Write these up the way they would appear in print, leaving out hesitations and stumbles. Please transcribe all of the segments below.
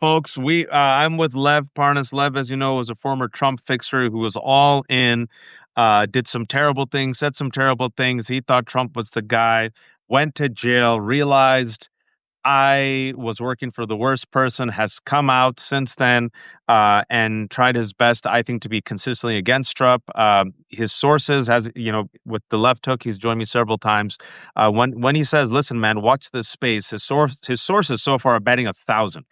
Folks, I'm with Lev Parnas. Lev, as you know, was a former Trump fixer who was all in, did some terrible things, said some terrible things. He thought Trump was the guy, went to jail, realized I was working for the worst person, has come out since then, and tried his best, I think, to be consistently against Trump. His sources, has with the left hook, he's joined me several times. When he says, "Listen, man, watch this space," his sources so far are betting 1,000.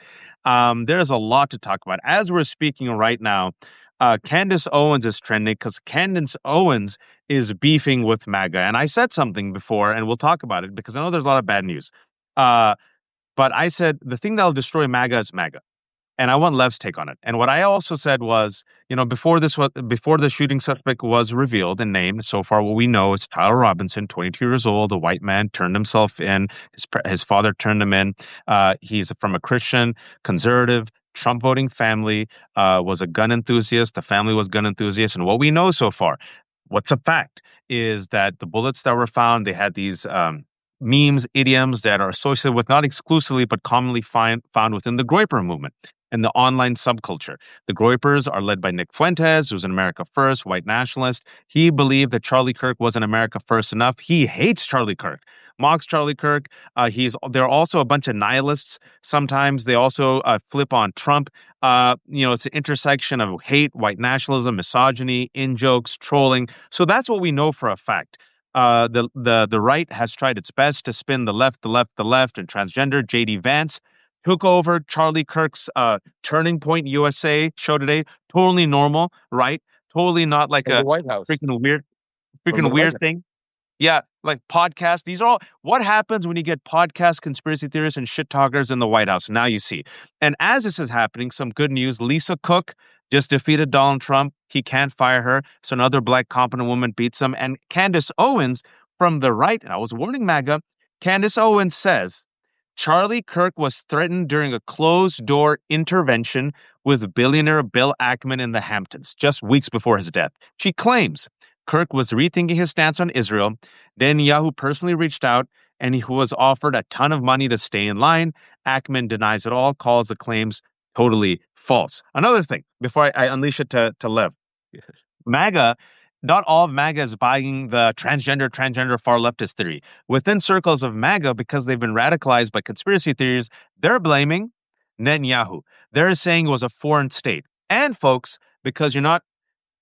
There's a lot to talk about. As we're speaking right now, Candace Owens is trending because Candace Owens is beefing with MAGA, and I said something before, and we'll talk about it because I know there's a lot of bad news. Uh, but I said the thing that'll destroy MAGA is MAGA, and I want Lev's take on it. And what I also said was, before the shooting suspect was revealed and named, so far what we know is Tyler Robinson, 22 years old, a white man, turned himself in. His father turned him in. He's from a Christian, conservative, Trump voting family. Was a gun enthusiast. The family was gun enthusiasts, and what we know so far, what's a fact, is that the bullets that were found, they had these memes, idioms that are associated with, not exclusively, but commonly found within the Groyper movement and the online subculture. The Groypers are led by Nick Fuentes, who's an America First white nationalist. He believed that Charlie Kirk wasn't America First enough. He hates Charlie Kirk, mocks Charlie Kirk. There are also a bunch of nihilists. Sometimes they also flip on Trump. It's an intersection of hate, white nationalism, misogyny, in jokes, trolling. So that's what we know for a fact. The right has tried its best to spin the left, and transgender. JD Vance took over Charlie Kirk's Turning Point USA show today. Totally normal, right? Totally not like From the a White House. freaking weird, From the freaking White weird House. thing. Yeah, like podcasts. These are all what happens when you get podcast conspiracy theorists and shit talkers in the White House. Now you see. And as this is happening, some good news. Lisa Cook just defeated Donald Trump. He can't fire her. So another black competent woman beats him. And Candace Owens from the right, and I was warning MAGA, Candace Owens says Charlie Kirk was threatened during a closed door intervention with billionaire Bill Ackman in the Hamptons just weeks before his death. She claims Kirk was rethinking his stance on Israel. Netanyahu personally reached out and he was offered a ton of money to stay in line. Ackman denies it all, calls the claims totally false. Another thing, before I unleash it to Lev, MAGA, not all of MAGA is buying the transgender far leftist theory. Within circles of MAGA, because they've been radicalized by conspiracy theories, they're blaming Netanyahu. They're saying it was a foreign state. And folks, because you're not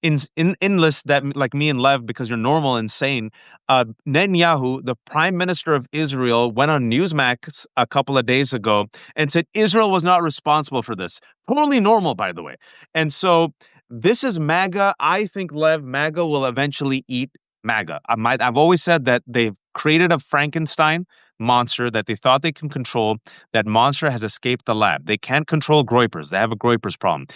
in lists that like me and Lev, because you're normal and sane. Netanyahu, the prime minister of Israel, went on Newsmax a couple of days ago and said Israel was not responsible for this. Totally normal, by the way. And so this is MAGA. I think Lev, MAGA will eventually eat MAGA. I've always said that they've created a Frankenstein monster that they thought they can control. That monster has escaped the lab. They can't control Groypers. They have a Groypers problem.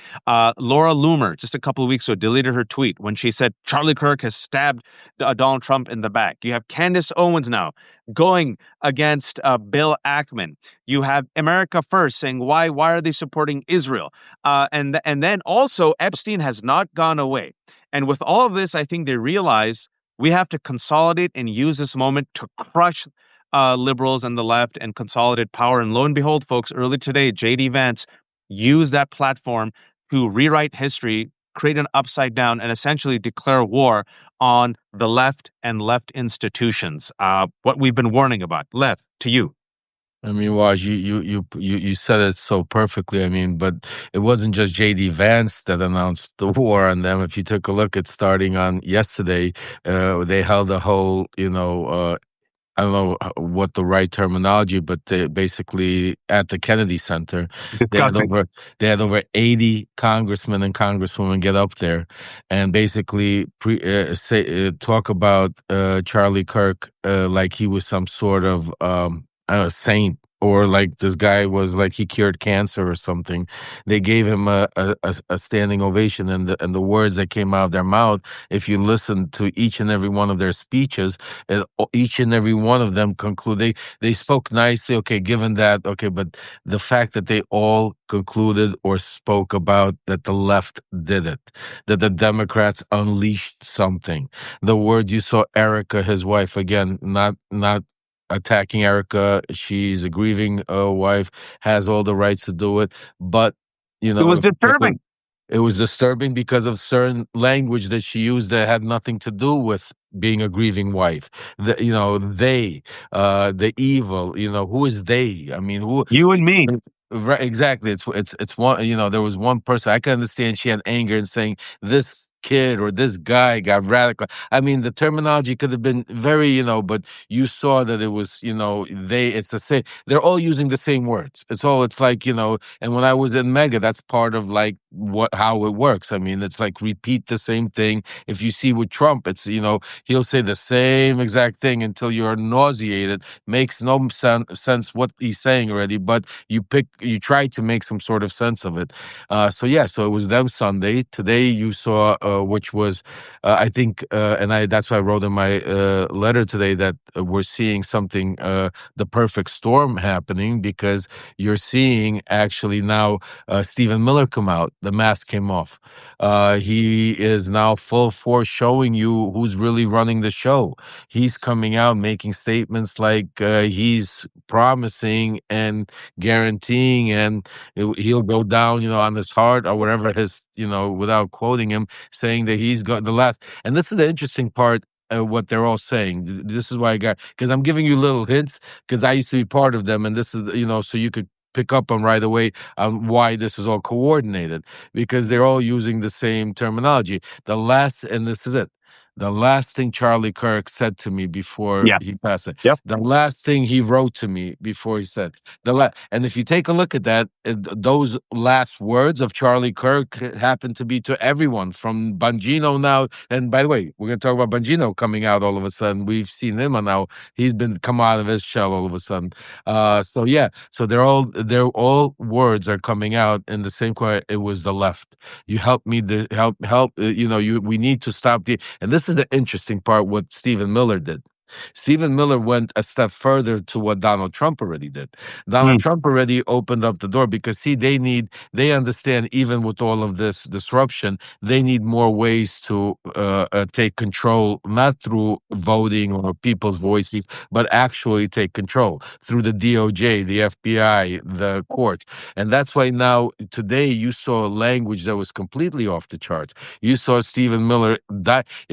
Laura Loomer, just a couple of weeks ago, deleted her tweet when she said Charlie Kirk has stabbed Donald Trump in the back. You have Candace Owens now going against Bill Ackman. You have America First saying why are they supporting Israel? And then also Epstein has not gone away. And with all of this, I think they realize we have to consolidate and use this moment to crush liberals and the left and consolidate power. And lo and behold, folks, early today, JD Vance used that platform to rewrite history, create an upside down, and essentially declare war on the left and left institutions. What we've been warning about. Lev, to you. I mean, Waj, you said it so perfectly. I mean, but it wasn't just J.D. Vance that announced the war on them. If you took a look at starting on yesterday, they held a whole, I don't know what the right terminology, but they basically at the Kennedy Center, they had Disgusting. they had over 80 congressmen and congresswomen get up there and basically talk about Charlie Kirk like he was some sort of I don't know, saint, or like this guy was like he cured cancer or something. They gave him a standing ovation, and the words that came out of their mouth, if you listen to each and every one of their speeches, each and every one of them they spoke nicely. Okay, given that, okay, but the fact that they all concluded or spoke about that the left did it, that the Democrats unleashed something. The words you saw Erica, his wife, again, not attacking Erica. She's a grieving wife, has all the rights to do it. But, It was because of, disturbing. it was disturbing because of certain language that she used that had nothing to do with being a grieving wife. The evil. Who is they? I mean, who? You and me. Right, exactly. It's one. There was one person I can understand. She had anger and saying this kid or this guy got radical. I mean, the terminology could have been very, but you saw that it was, it's the same. They're all using the same words. It's like, and when I was in Mega, that's part of like how it works. I mean, it's like repeat the same thing. If you see with Trump, it's, he'll say the same exact thing until you're nauseated. Makes no sense what he's saying already, but you try to make some sort of sense of it. So it was them Sunday. Today you saw, which was, I think, that's why I wrote in my letter today that we're seeing something, the perfect storm happening, because you're seeing actually now Stephen Miller come out. The mask came off. He is now full force showing you who's really running the show. He's coming out making statements like he's promising and guaranteeing, and he'll go down, on his heart or whatever his, without quoting him, saying that he's got the last. And this is the interesting part. What they're all saying. This is why because I'm giving you little hints because I used to be part of them, and this is, so you could pick up on right away on why this is all coordinated, because they're all using the same terminology. And this is it. The last thing Charlie Kirk said to me before Yeah. he passed it, Yep. the last thing he wrote to me before he said, and if you take a look at that, those last words of Charlie Kirk happen to be to everyone from Bongino now. And by the way, we're going to talk about Bongino coming out all of a sudden. We've seen him now. He's been come out of his shell all of a sudden. So yeah, so they're all words are coming out in the same way. It was the left. You help me to help. We need to stop and this is the interesting part. What Stephen Miller did. Stephen Miller went a step further to what Donald Trump already did. Donald Mm. Trump already opened up the door because they understand, even with all of this disruption, they need more ways to take control, not through voting or people's voices, but actually take control through the DOJ, the FBI, the courts. And that's why now, today, you saw language that was completely off the charts. You saw Stephen Miller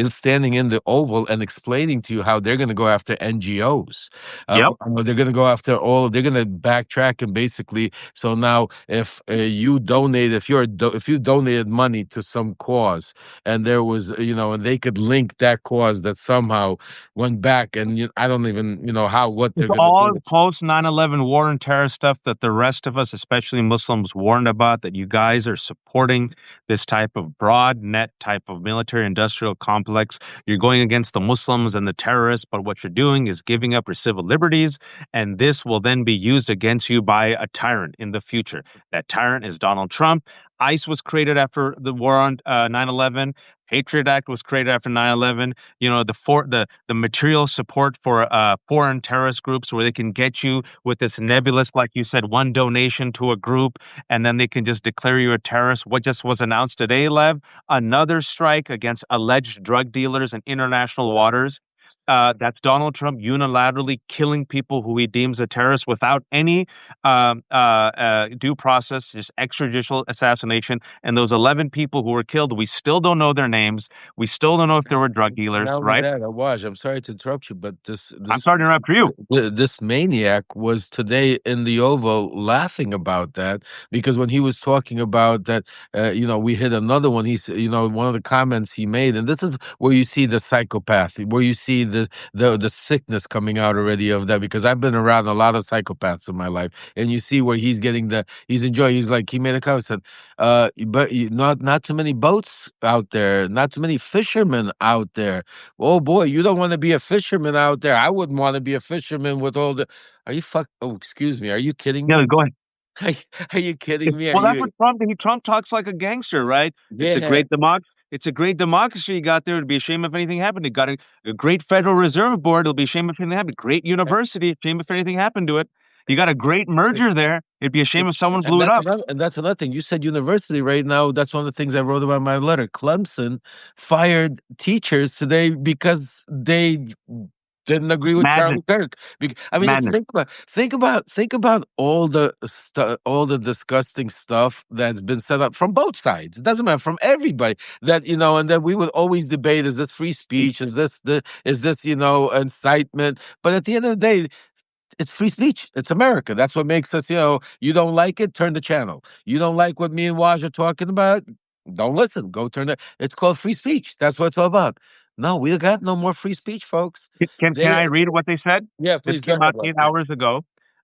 standing in the Oval and explaining to you how they're going to go after NGOs. Yep. They're going to go after they're going to backtrack, and basically, so now if you donate, if you donated money to some cause, and there was, and they could link that cause that somehow went back, and I don't even, what It's they're going to all do. post 9/11 war and terror stuff that the rest of us, especially Muslims, warned about, that you guys are supporting this type of broad net type of military industrial complex. You're going against the Muslims and the terrorists, but what you're doing is giving up your civil liberties, and this will then be used against you by a tyrant in the future. That tyrant is Donald Trump. ICE was created after the war on 9/11. Patriot Act was created after 9/11. The material support for foreign terrorist groups, where they can get you with this nebulous, like you said, one donation to a group, and then they can just declare you a terrorist. What just was announced today, Lev? Another strike against alleged drug dealers in international waters. That's Donald Trump unilaterally killing people who he deems a terrorist without any due process, just extrajudicial assassination. And those 11 people who were killed, we still don't know their names. We still don't know if they were drug dealers, Not only right? that, I'm sorry to interrupt you, but I'm sorry to interrupt for you. this maniac was today in the Oval laughing about that, because when he was talking about that, we hit another one. He's, one of the comments he made, and this is where you see the psychopath, where you see the sickness coming out already of that, because I've been around a lot of psychopaths in my life, and you see where he's enjoying. He's like, he made a comment, said, but not too many boats out there, not too many fishermen out there. Oh boy, you don't want to be a fisherman out there. I wouldn't want to be a fisherman with all the. Are you fuck? Oh, excuse me. Are you kidding Yeah, me? go ahead. Are you kidding me? Are Well, that's you? what Trump talks like a gangster, right? It's a Yeah. great It's a great democracy you got there. It'd be a shame if anything happened. You got a great Federal Reserve Board. It'll be a shame if anything happened. Great university. Shame if anything happened to it. You got a great merger there. It'd be a shame if someone blew it up. And that's another thing. You said university right now. That's one of the things I wrote about in my letter. Clemson fired teachers today because they didn't agree with Madness. Charlie Kirk. I mean, just Madness. think about all all the disgusting stuff that's been set up from both sides. It doesn't matter, from everybody. That and then we would always debate: is this free speech? Is this incitement? But at the end of the day, it's free speech. It's America. That's what makes us. You don't like it, turn the channel. You don't like what me and Waj are talking about, don't listen. Go turn it. It's called free speech. That's what it's all about. No, we got no more free speech, folks. Can They, I read what they said? yeah, This please go came ahead, out Lev. 8 hours ago.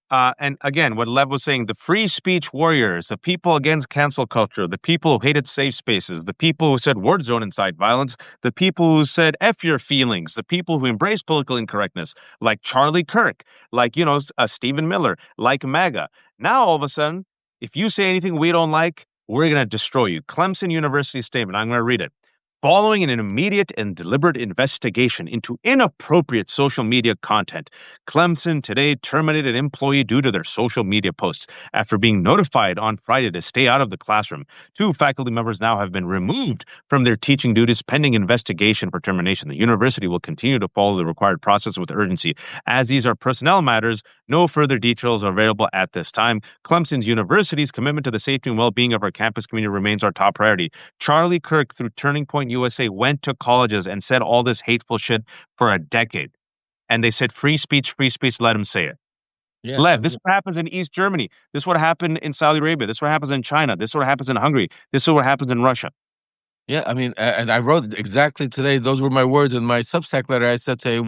And again, what Lev was saying, the free speech warriors, the people against cancel culture, the people who hated safe spaces, the people who said words don't incite violence, the people who said F your feelings, the people who embrace political incorrectness, like Charlie Kirk, like, Stephen Miller, like MAGA. Now, all of a sudden, if you say anything we don't like, we're going to destroy you. Clemson University statement, I'm going to read it. Following an immediate and deliberate investigation into inappropriate social media content, Clemson today terminated an employee due to their social media posts after being notified on Friday to stay out of the classroom. 2 faculty members now have been removed from their teaching duties pending investigation for termination. The university will continue to follow the required process with urgency. As these are personnel matters, no further details are available at this time. Clemson's university's commitment to the safety and well-being of our campus community remains our top priority. Charlie Kirk, through Turning Point USA, went to colleges and said all this hateful shit for a decade. And they said free speech, let him say it. Yeah, I Lev, this mean, is what happens in East Germany. This is what happened in Saudi Arabia. This is what happens in China. This is what happens in Hungary. This is what happens in Russia. yeah, I mean, and I wrote exactly today. Those were my words in my Substack letter. I said, "Hey,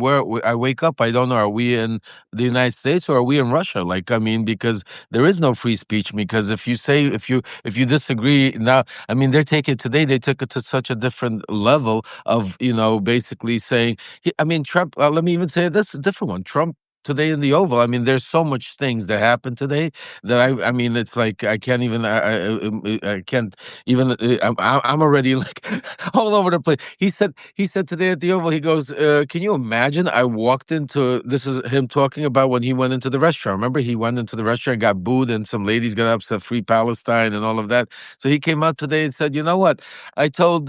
I wake up, I don't know. Are we in the United States or are we in Russia?" Like, I mean, because there is no free speech. Because if you disagree now, I mean, they're taking today. They took it to such a different level of basically saying. I mean, Trump. Let me even say this: a different one. Trump today in the Oval. I mean, there's so much things that happened today that I mean, it's like I can't even. I can't even I'm already like all over the place. He said today at the Oval, he goes, "Can you imagine? I walked into this is him talking about when he went into the restaurant. Remember, he went into the restaurant, got booed, and some ladies got upset, free Palestine, and all of that. So he came out today and said, you know what? I told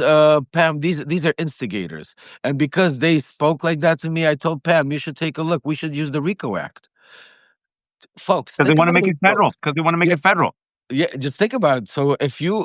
Pam these are instigators, and because they spoke like that to me, I told Pam you should take a look. We should use the RICO Act, folks. Because they Think want to about make it, it federal. Because they want to make yeah, it federal. yeah, just think about it. So if you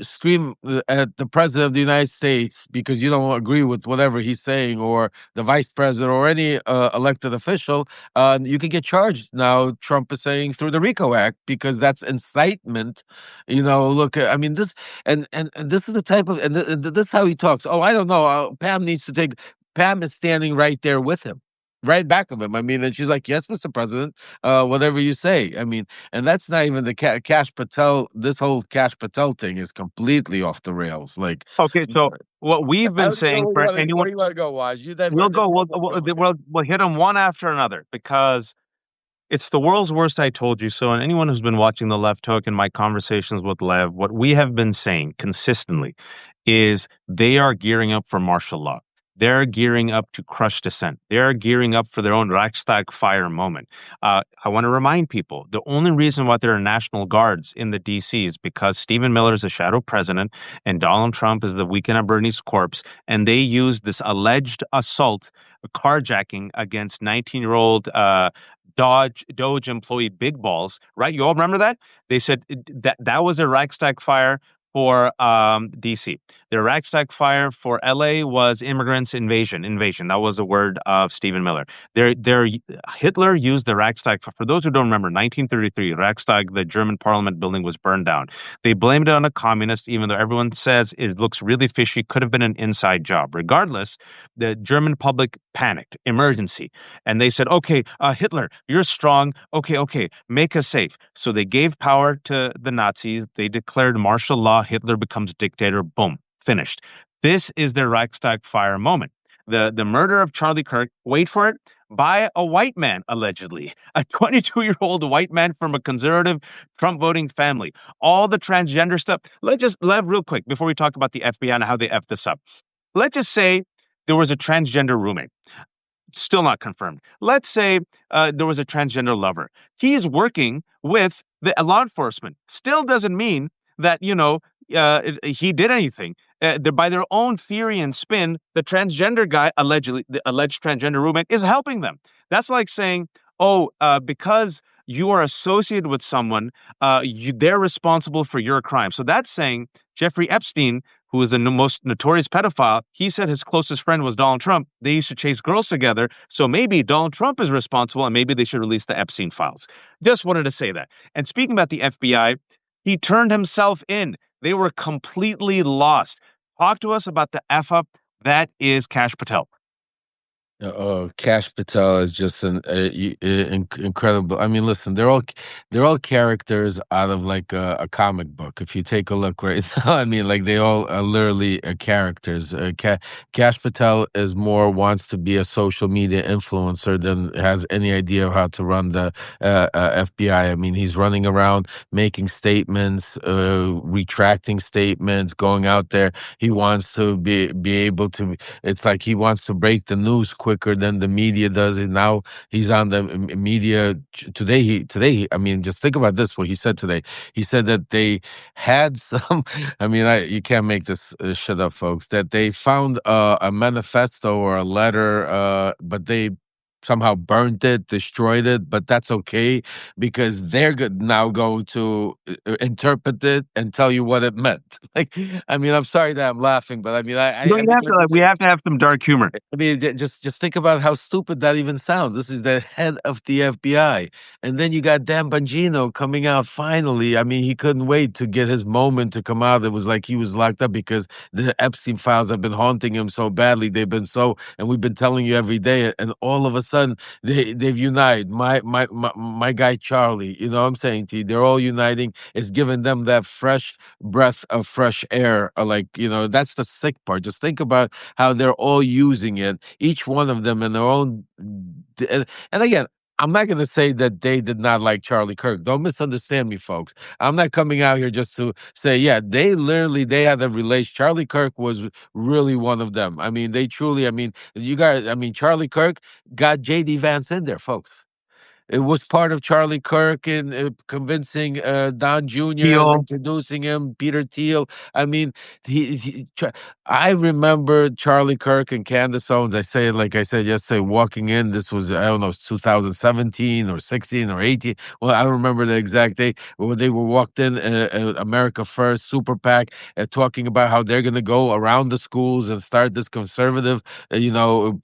scream at the president of the United States because you don't agree with whatever he's saying, or the vice president, or any elected official, you can get charged. Now Trump is saying through the RICO Act because that's incitement. Look, I mean this, and this is the type of and this is how he talks. Oh, I don't know. Pam needs to take. Pam is standing right there with him. Right back of him. I mean, and she's like, "Yes, Mr. President, whatever you say." I mean, and that's not even the Cash Patel. This whole Cash Patel thing is completely off the rails. Like, Okay, so what we've I been don't even know saying for where anyone, you want to go, Waj. You we'll diverted go, so we'll, much we'll, over there. we'll hit them one after another because it's the world's worst, I told you so. And anyone who's been watching the Left Hook and my conversations with Lev, what we have been saying consistently is they are gearing up for martial law. They're gearing up to crush dissent. They're gearing up for their own Reichstag fire moment. I want to remind people the only reason why there are National Guards in the DC is because Stephen Miller is a shadow president and Donald Trump is the weekend at Bernie's corpse. And they used this alleged assault, carjacking against 19-year-old Doge employee Big Balls, right? You all remember that? They said that was a Reichstag fire for DC. The Reichstag fire for LA was immigrants invasion. Invasion. That was the word of Stephen Miller. Hitler used the Reichstag. For those who don't remember, 1933, Reichstag, the German parliament building, was burned down. They blamed it on a communist, even though everyone says it looks really fishy, could have been an inside job. Regardless, the German public panicked, emergency. And they said, okay, Hitler, you're strong. Okay, make us safe. So they gave power to the Nazis. They declared martial law. Hitler becomes dictator. Boom, finished. This is their Reichstag fire moment. The murder of Charlie Kirk, wait for it, by a white man, allegedly, a 22-year-old white man from a conservative Trump voting family. All the transgender stuff. Lev, real quick, before we talk about the FBI and how they F this up. Let's just say there was a transgender roommate. Still not confirmed. Let's say there was a transgender lover. He's working with the law enforcement. Still doesn't mean that he did anything. by their own theory and spin, the transgender guy, allegedly, the alleged transgender roommate, is helping them. That's like saying, oh, because you are associated with someone, they're responsible for your crime. So that's saying Jeffrey Epstein, who is the most notorious pedophile, he said his closest friend was Donald Trump. They used to chase girls together. So maybe Donald Trump is responsible and maybe they should release the Epstein files. Just wanted to say that. And speaking about the FBI, he turned himself in. They were completely lost. Talk to us about the F up that is Kash Patel. Cash Patel is just incredible. I mean, listen, they're all characters out of like a comic book. If you take a look right now, I mean, like they all are literally characters. Cash Patel is more wants to be a social media influencer than has any idea how to run the FBI. I mean, he's running around making statements, retracting statements, going out there. He wants to be able to. It's like he wants to break the news quicker than the media does. And now he's on the media today. I mean, just think about this. What he said today. He said that they had some. I mean, you can't make this shit up, folks. That they found a manifesto or a letter, but they somehow burned it, destroyed it, but that's okay because they're now going to interpret it and tell you what it meant. Like, I mean, I'm sorry that I'm laughing, but I mean, No, you have to. Like, we have to have some dark humor. I mean, just think about how stupid that even sounds. This is the head of the FBI, and then you got Dan Bongino coming out finally. I mean, he couldn't wait to get his moment to come out. It was like he was locked up because the Epstein files have been haunting him so badly. They've been so, and we've been telling you every day. And all of a sudden, they've united. My guy Charlie. You know what I'm saying to you? They're all uniting. It's giving them that fresh breath of fresh air. Like that's the sick part. Just think about how they're all using it, each one of them in their own. And again, I'm not going to say that they did not like Charlie Kirk. Don't misunderstand me, folks. I'm not coming out here just to say, yeah, they had a relation. Charlie Kirk was really one of them. I mean, they truly, I mean, Charlie Kirk got JD Vance in there, folks. It was part of Charlie Kirk and convincing Don Jr. and Teal. introducing him, Peter Thiel. I mean, I remember Charlie Kirk and Candace Owens. I say it like I said yesterday, walking in. This was, I don't know, 2017 or 16 or 18. Well, I don't remember the exact date. When they were walked in, America First, Super PAC, talking about how they're going to go around the schools and start this conservative,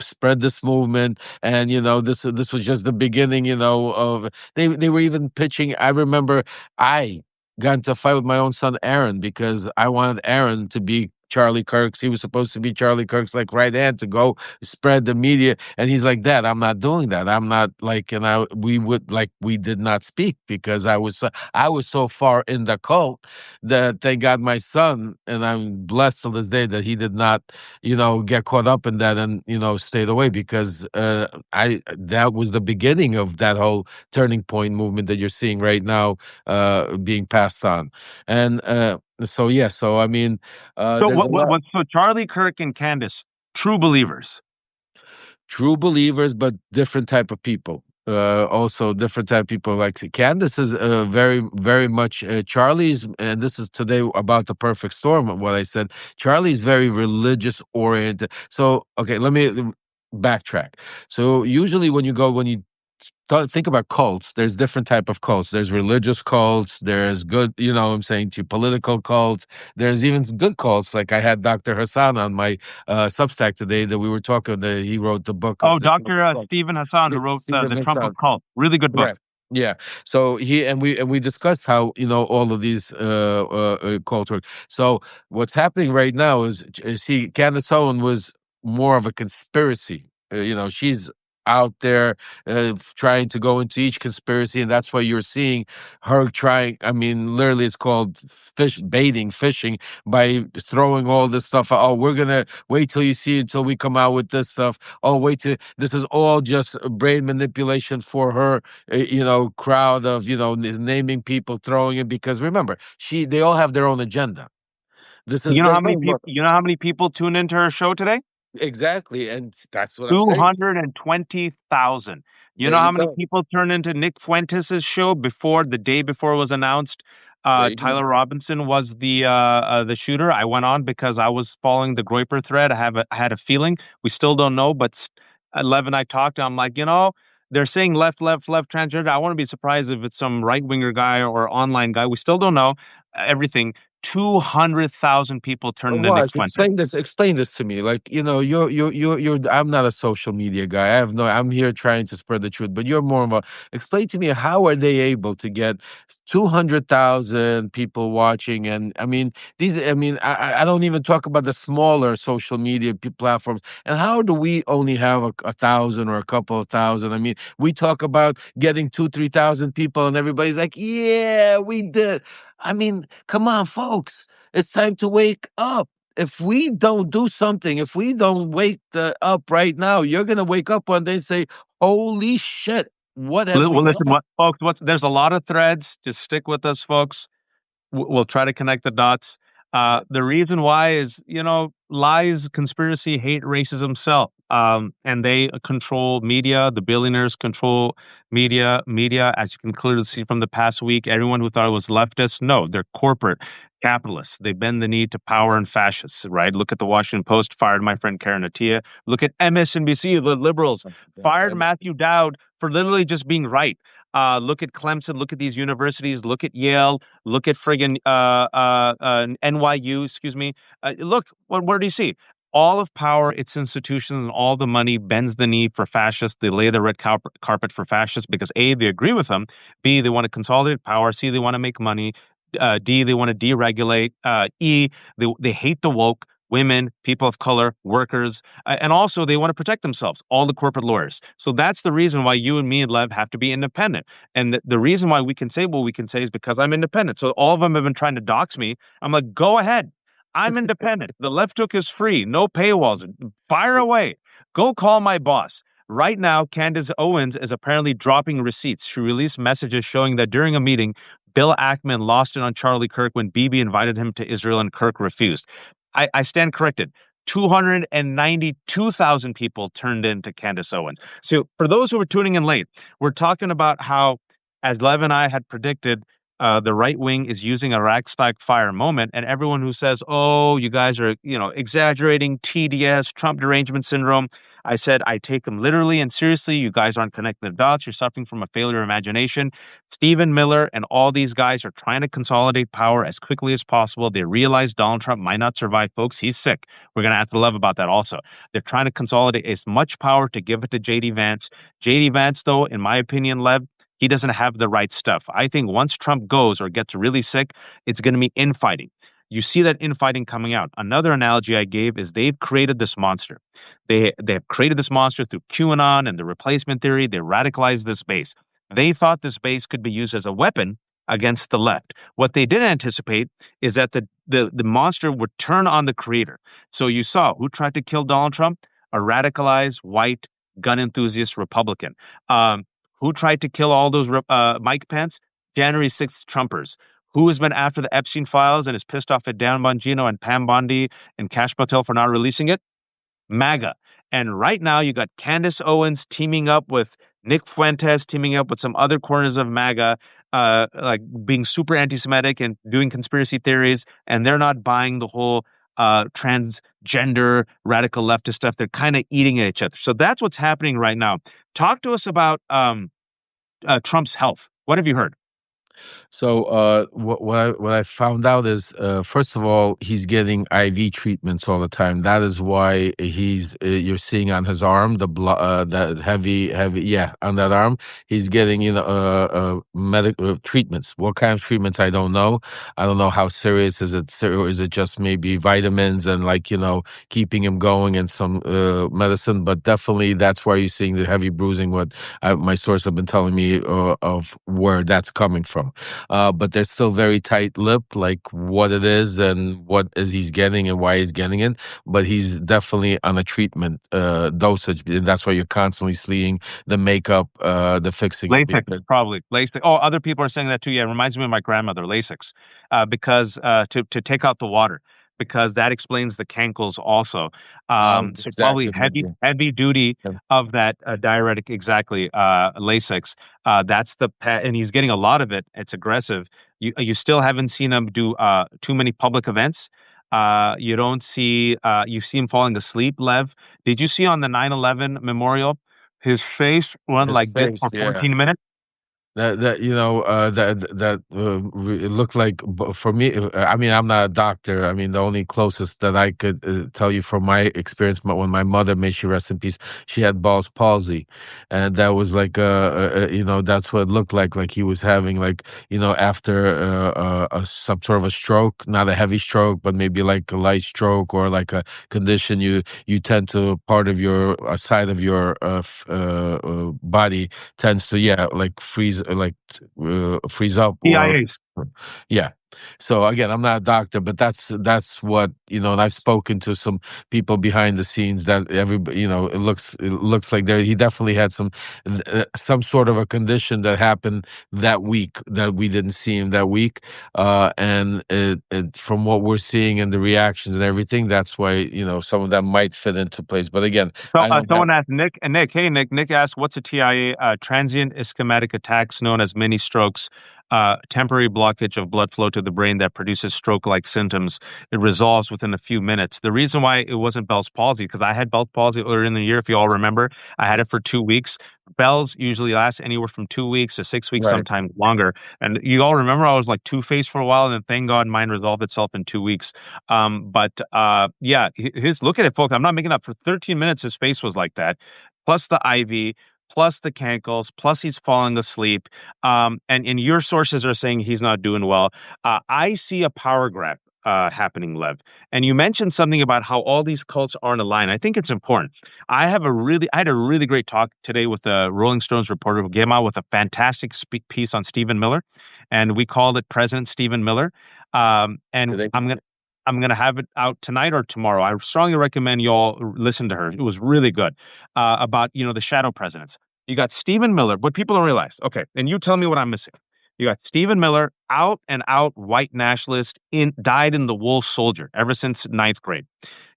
spread this movement. And this was just the beginning. Of they were even pitching. I remember I got into a fight with my own son Aaron because I wanted Aaron to be Charlie Kirk's. He was supposed to be Charlie Kirk's like right hand to go spread the media, and he's like, "Dad, I'm not doing that. I'm not like." And we did not speak because I was so far in the cult that thank God my son, and I'm blessed to this day that he did not get caught up in that and stayed away because I that was the beginning of that whole turning point movement that you're seeing right now being passed on. And so I mean So there's a lot. So Charlie Kirk and Candace, true believers. True believers, but different type of people. Also different type of people. Like Candace is very, very much Charlie's, and this is today about the perfect storm. What I said, Charlie's very religious oriented. So okay, let me backtrack. So usually when you think about cults, there's different type of cults. There's religious cults, there's good, I'm saying to you, political cults, there's even good cults. Like I had Dr. Hassan on my Substack today that we were talking that he wrote the book Oh, of the Trump Dr. cult. Stephen Hassan, who wrote Stephen the Trump of Hassan. Cult. Really good book. Correct. Yeah. So we discussed how all of these cults work. So what's happening right now is see Candace Owen was more of a conspiracy. She's out there trying to go into each conspiracy, and that's why you're seeing her trying. I mean, literally, it's called fishing by throwing all this stuff. Oh, we're gonna wait till you see until we come out with this stuff. Oh, wait till this is all just brain manipulation for her crowd of is naming people, throwing it because remember they all have their own agenda. This is You know there's how no many people? You know how many people tune into her show today? exactly, and that's what I'm saying. 220,000. You There know you how many go. people turned into Nick Fuentes' show before the day before it was announced? There you go. Tyler Robinson was the shooter. I went on because I was following the Groyper thread. I had a feeling. We still don't know, but Lev and I talked. I'm like, they're saying left, left, left transgender. I wouldn't be surprised if it's some right winger guy or online guy. We still don't know everything. 200,000 people turned into Nick Raj, Fuentes. explain this to me. Like, you're. I'm not a social media guy. I have no. I'm here trying to spread the truth, but you're more of a. Explain to me, how are they able to get 200,000 people watching? And I mean, these. I mean, I don't even talk about the smaller social media platforms. And how do we only have a thousand or a couple of thousand? I mean, we talk about getting 3,000 people, and everybody's like, "Yeah, we did." I mean, come on, folks. It's time to wake up. If we don't do something, if we don't wake up right now, you're gonna wake up one day and say, "Holy shit, what have we Well, listen, done?" folks. There's a lot of threads. Just stick with us, folks. We'll try to connect the dots. The reason why is, lies, conspiracy, hate, racism sell. And they control media. The billionaires control media. Media, as you can clearly see from the past week, everyone who thought it was leftist, no, they're corporate capitalists. They bend the knee to power and fascists, right? Look at the Washington Post, fired my friend Karen Attiah. Look at MSNBC, the liberals, fired Matthew Dowd for literally just being right. Look at Clemson. Look at these universities. Look at Yale. Look at friggin' NYU. Excuse me. Look, where do you see? All of power, its institutions, and all the money bends the knee for fascists. They lay the red carpet for fascists because A, they agree with them. B, they want to consolidate power. C, they want to make money. D, they want to deregulate. E, they hate the woke. Women, people of color, workers, and also they want to protect themselves, all the corporate lawyers. So that's the reason why you and me and Lev have to be independent. And the reason why we can say what we can say is because I'm independent. So all of them have been trying to dox me. I'm like, go ahead. I'm independent. The left hook is free. No paywalls. Fire away. Go call my boss. Right now, Candace Owens is apparently dropping receipts. She released messages showing that during a meeting, Bill Ackman lost it on Charlie Kirk when Bibi invited him to Israel and Kirk refused. I stand corrected. 292,000 people turned in to Candace Owens. So for those who are tuning in late, we're talking about how, as Lev and I had predicted, the right wing is using a ragtag fire moment, and everyone who says, "Oh, you guys are, exaggerating TDS, Trump derangement syndrome," I said, I take them literally and seriously. You guys aren't connecting the dots. You're suffering from a failure of imagination. Stephen Miller and all these guys are trying to consolidate power as quickly as possible. They realize Donald Trump might not survive, folks. He's sick. We're going to ask Lev about that also. They're trying to consolidate as much power to give it to JD Vance. JD Vance, though, in my opinion, Lev, he doesn't have the right stuff. I think once Trump goes or gets really sick, it's going to be infighting. You see that infighting coming out. Another analogy I gave is they've created this monster. They have created this monster through QAnon and the replacement theory. They radicalized this base. They thought this base could be used as a weapon against the left. What they didn't anticipate is that the monster would turn on the creator. So you saw who tried to kill Donald Trump? A radicalized white gun enthusiast Republican. Who tried to kill all those Mike Pence? January 6th Trumpers. Who has been after the Epstein files and is pissed off at Dan Bongino and Pam Bondi and Cash Patel for not releasing it? MAGA. And right now you got Candace Owens teaming up with Nick Fuentes, teaming up with some other corners of MAGA, like being super anti-Semitic and doing conspiracy theories, and they're not buying the whole transgender radical leftist stuff. They're kind of eating at each other. So that's what's happening right now. Talk to us about Trump's health. What have you heard? So what I found out is, first of all, he's getting IV treatments all the time. That is why he's you're seeing on his arm the blood, that heavy, yeah, on that arm he's getting medical treatments. What kind of treatments, I don't know. I don't know how serious is it. Or is it just maybe vitamins and, like, keeping him going, and some medicine? But definitely that's why you're seeing the heavy bruising. What my source have been telling me of where that's coming from. But there's still very tight lip, like what it is and what is he's getting and why he's getting it. But he's definitely on a treatment dosage. And that's why you're constantly seeing the makeup, the fixing. Lasix, probably. Lasix. Oh, other people are saying that too. Yeah, it reminds me of my grandmother, Lasix, because to take out the water, because that explains the cankles also. So probably Exactly. heavy duty Yeah. of that diuretic, exactly. Lasix. That's and he's getting a lot of it. It's aggressive. You still haven't seen him do too many public events. You don't see you see him falling asleep. Lev, did you see on the 9/11 memorial his face went His like this face, for yeah. 14 minutes? It looked like for me. I mean, I'm not a doctor. I mean, the only closest that I could tell you from my experience, when my mother, may she rest in peace, she had Bell's palsy, and that was like that's what it looked like he was having, like, after some sort of a stroke, not a heavy stroke, but maybe like a light stroke, or like a condition you tend to, part of your side of your body tends to, yeah, like freeze, freeze up, or TIAs. yeah. So again, I'm not a doctor, but that's what, and I've spoken to some people behind the scenes, that everybody, it looks like he definitely had some sort of a condition that happened that week, that we didn't see him that week, and from what we're seeing and the reactions and everything, that's why, some of that might fit into place. But again, So, I don't have. someone asked Nick, and Nick, hey Nick, Nick asked, "What's a TIA?" Transient ischemic attacks, known as mini strokes, temporary blockage of blood flow to the brain that produces stroke-like symptoms. It resolves within a few minutes. The reason why it wasn't Bell's palsy, because I had Bell's palsy earlier in the year, if you all remember, I had it for 2 weeks. Bell's usually lasts anywhere from 2 weeks to 6 weeks, Right. sometimes longer. And you all remember I was like two-faced for a while, and then thank God mine resolved itself in 2 weeks. Yeah, his look at it, folks. I'm not making up. For 13 minutes, his face was like that, plus the IV, plus the cankles, plus he's falling asleep. And your sources are saying he's not doing well. I see a power grab happening, Lev. And you mentioned something about how all these cults aren't aligned. I think it's important. I had a really great talk today with a Rolling Stones reporter who came out with a fantastic piece on Stephen Miller, and we called it President Stephen Miller. And They- I'm gonna have it out tonight or tomorrow. I strongly recommend you all listen to her. It was really good about the shadow presidents. You got Stephen Miller, but people don't realize. Okay, and you tell me what I'm missing. You got Stephen Miller, out and out white nationalist, in dyed in the wool soldier ever since ninth grade.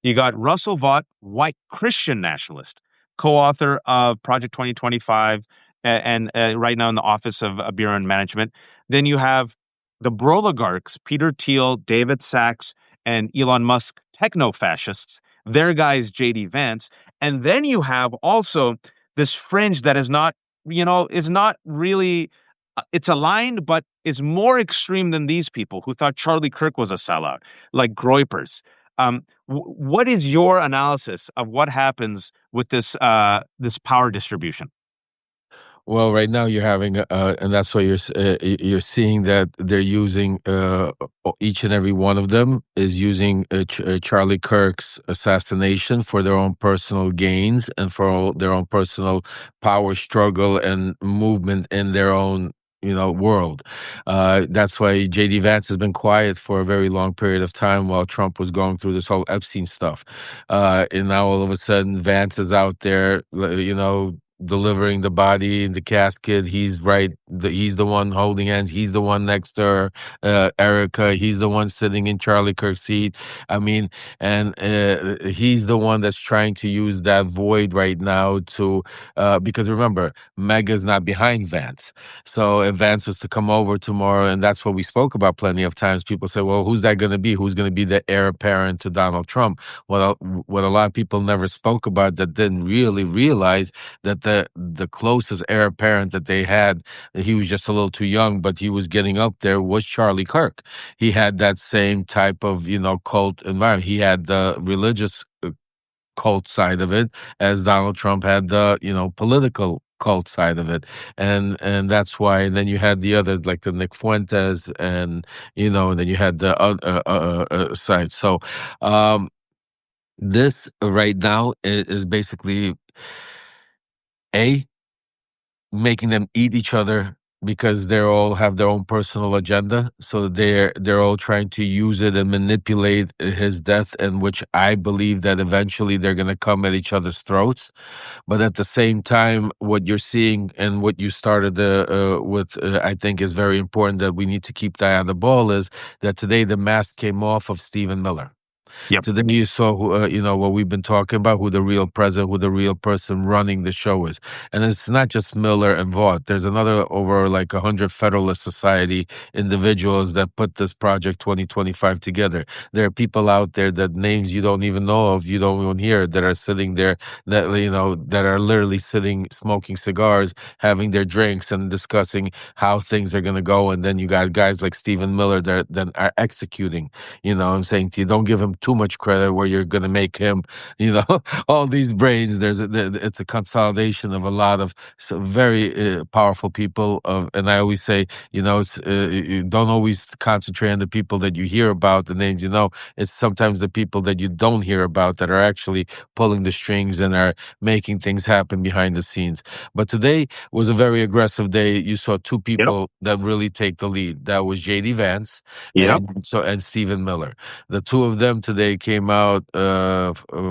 You got Russell Vought, white Christian nationalist, co-author of Project 2025, and right now in the Office of Bureau and Management. Then you have the Broligarchs, Peter Thiel, David Sachs, and Elon Musk techno-fascists. Their guy is JD Vance. And then you have also this fringe that is not really, it's aligned, but is more extreme than these people who thought Charlie Kirk was a sellout, like Groypers. What is your analysis of what happens with this power distribution? Well, right now you're having, and that's why you're seeing that they're using, each and every one of them is using Charlie Kirk's assassination for their own personal gains, and for their own personal power struggle and movement in their own, world. That's why JD Vance has been quiet for a very long period of time while Trump was going through this whole Epstein stuff. And now all of a sudden Vance is out there, delivering the body in the casket. He's right. He's the one holding hands. He's the one next to her, Erica. He's the one sitting in Charlie Kirk's seat. I mean, and he's the one that's trying to use that void right now to, because remember, Mega's not behind Vance. So if Vance was to come over tomorrow, and that's what we spoke about plenty of times, people say, well, who's that going to be? Who's going to be the heir apparent to Donald Trump? Well, what a lot of people never spoke about, that didn't really realize, that the closest heir apparent that they had, he was just a little too young, but he was getting up there, was Charlie Kirk. He had that same type of, cult environment. He had the religious cult side of it, as Donald Trump had the, political cult side of it. And that's why. And then you had the others, like the Nick Fuentes, and then you had the other side. So this right now is basically, a making them eat each other, because they all have their own personal agenda. So they're all trying to use it and manipulate his death, and which I believe that eventually they're going to come at each other's throats. But at the same time, what you're seeing and what you started with, I think is very important, that we need to keep the eye on the ball, is that today the mask came off of Stephen Miller. Yep. Today you saw who, what we've been talking about, who the real president, who the real person running the show is. And it's not just Miller and Vaught. There's another over like 100 Federalist Society individuals that put this Project 2025 together. There are people out there that names you don't even know of, you don't even hear, that are sitting there, that, that are literally sitting, smoking cigars, having their drinks and discussing how things are going to go. And then you got guys like Stephen Miller that are executing. I'm saying to you, don't give him too much credit where you're going to make him, all these brains. It's a consolidation of a lot of very powerful people. And I always say, it's you don't always concentrate on the people that you hear about, the names It's sometimes the people that you don't hear about that are actually pulling the strings and are making things happen behind the scenes. But today was a very aggressive day. You saw two Yep. people that really take the lead. That was J.D. Vance Yep. and Stephen Miller. The two of them today came out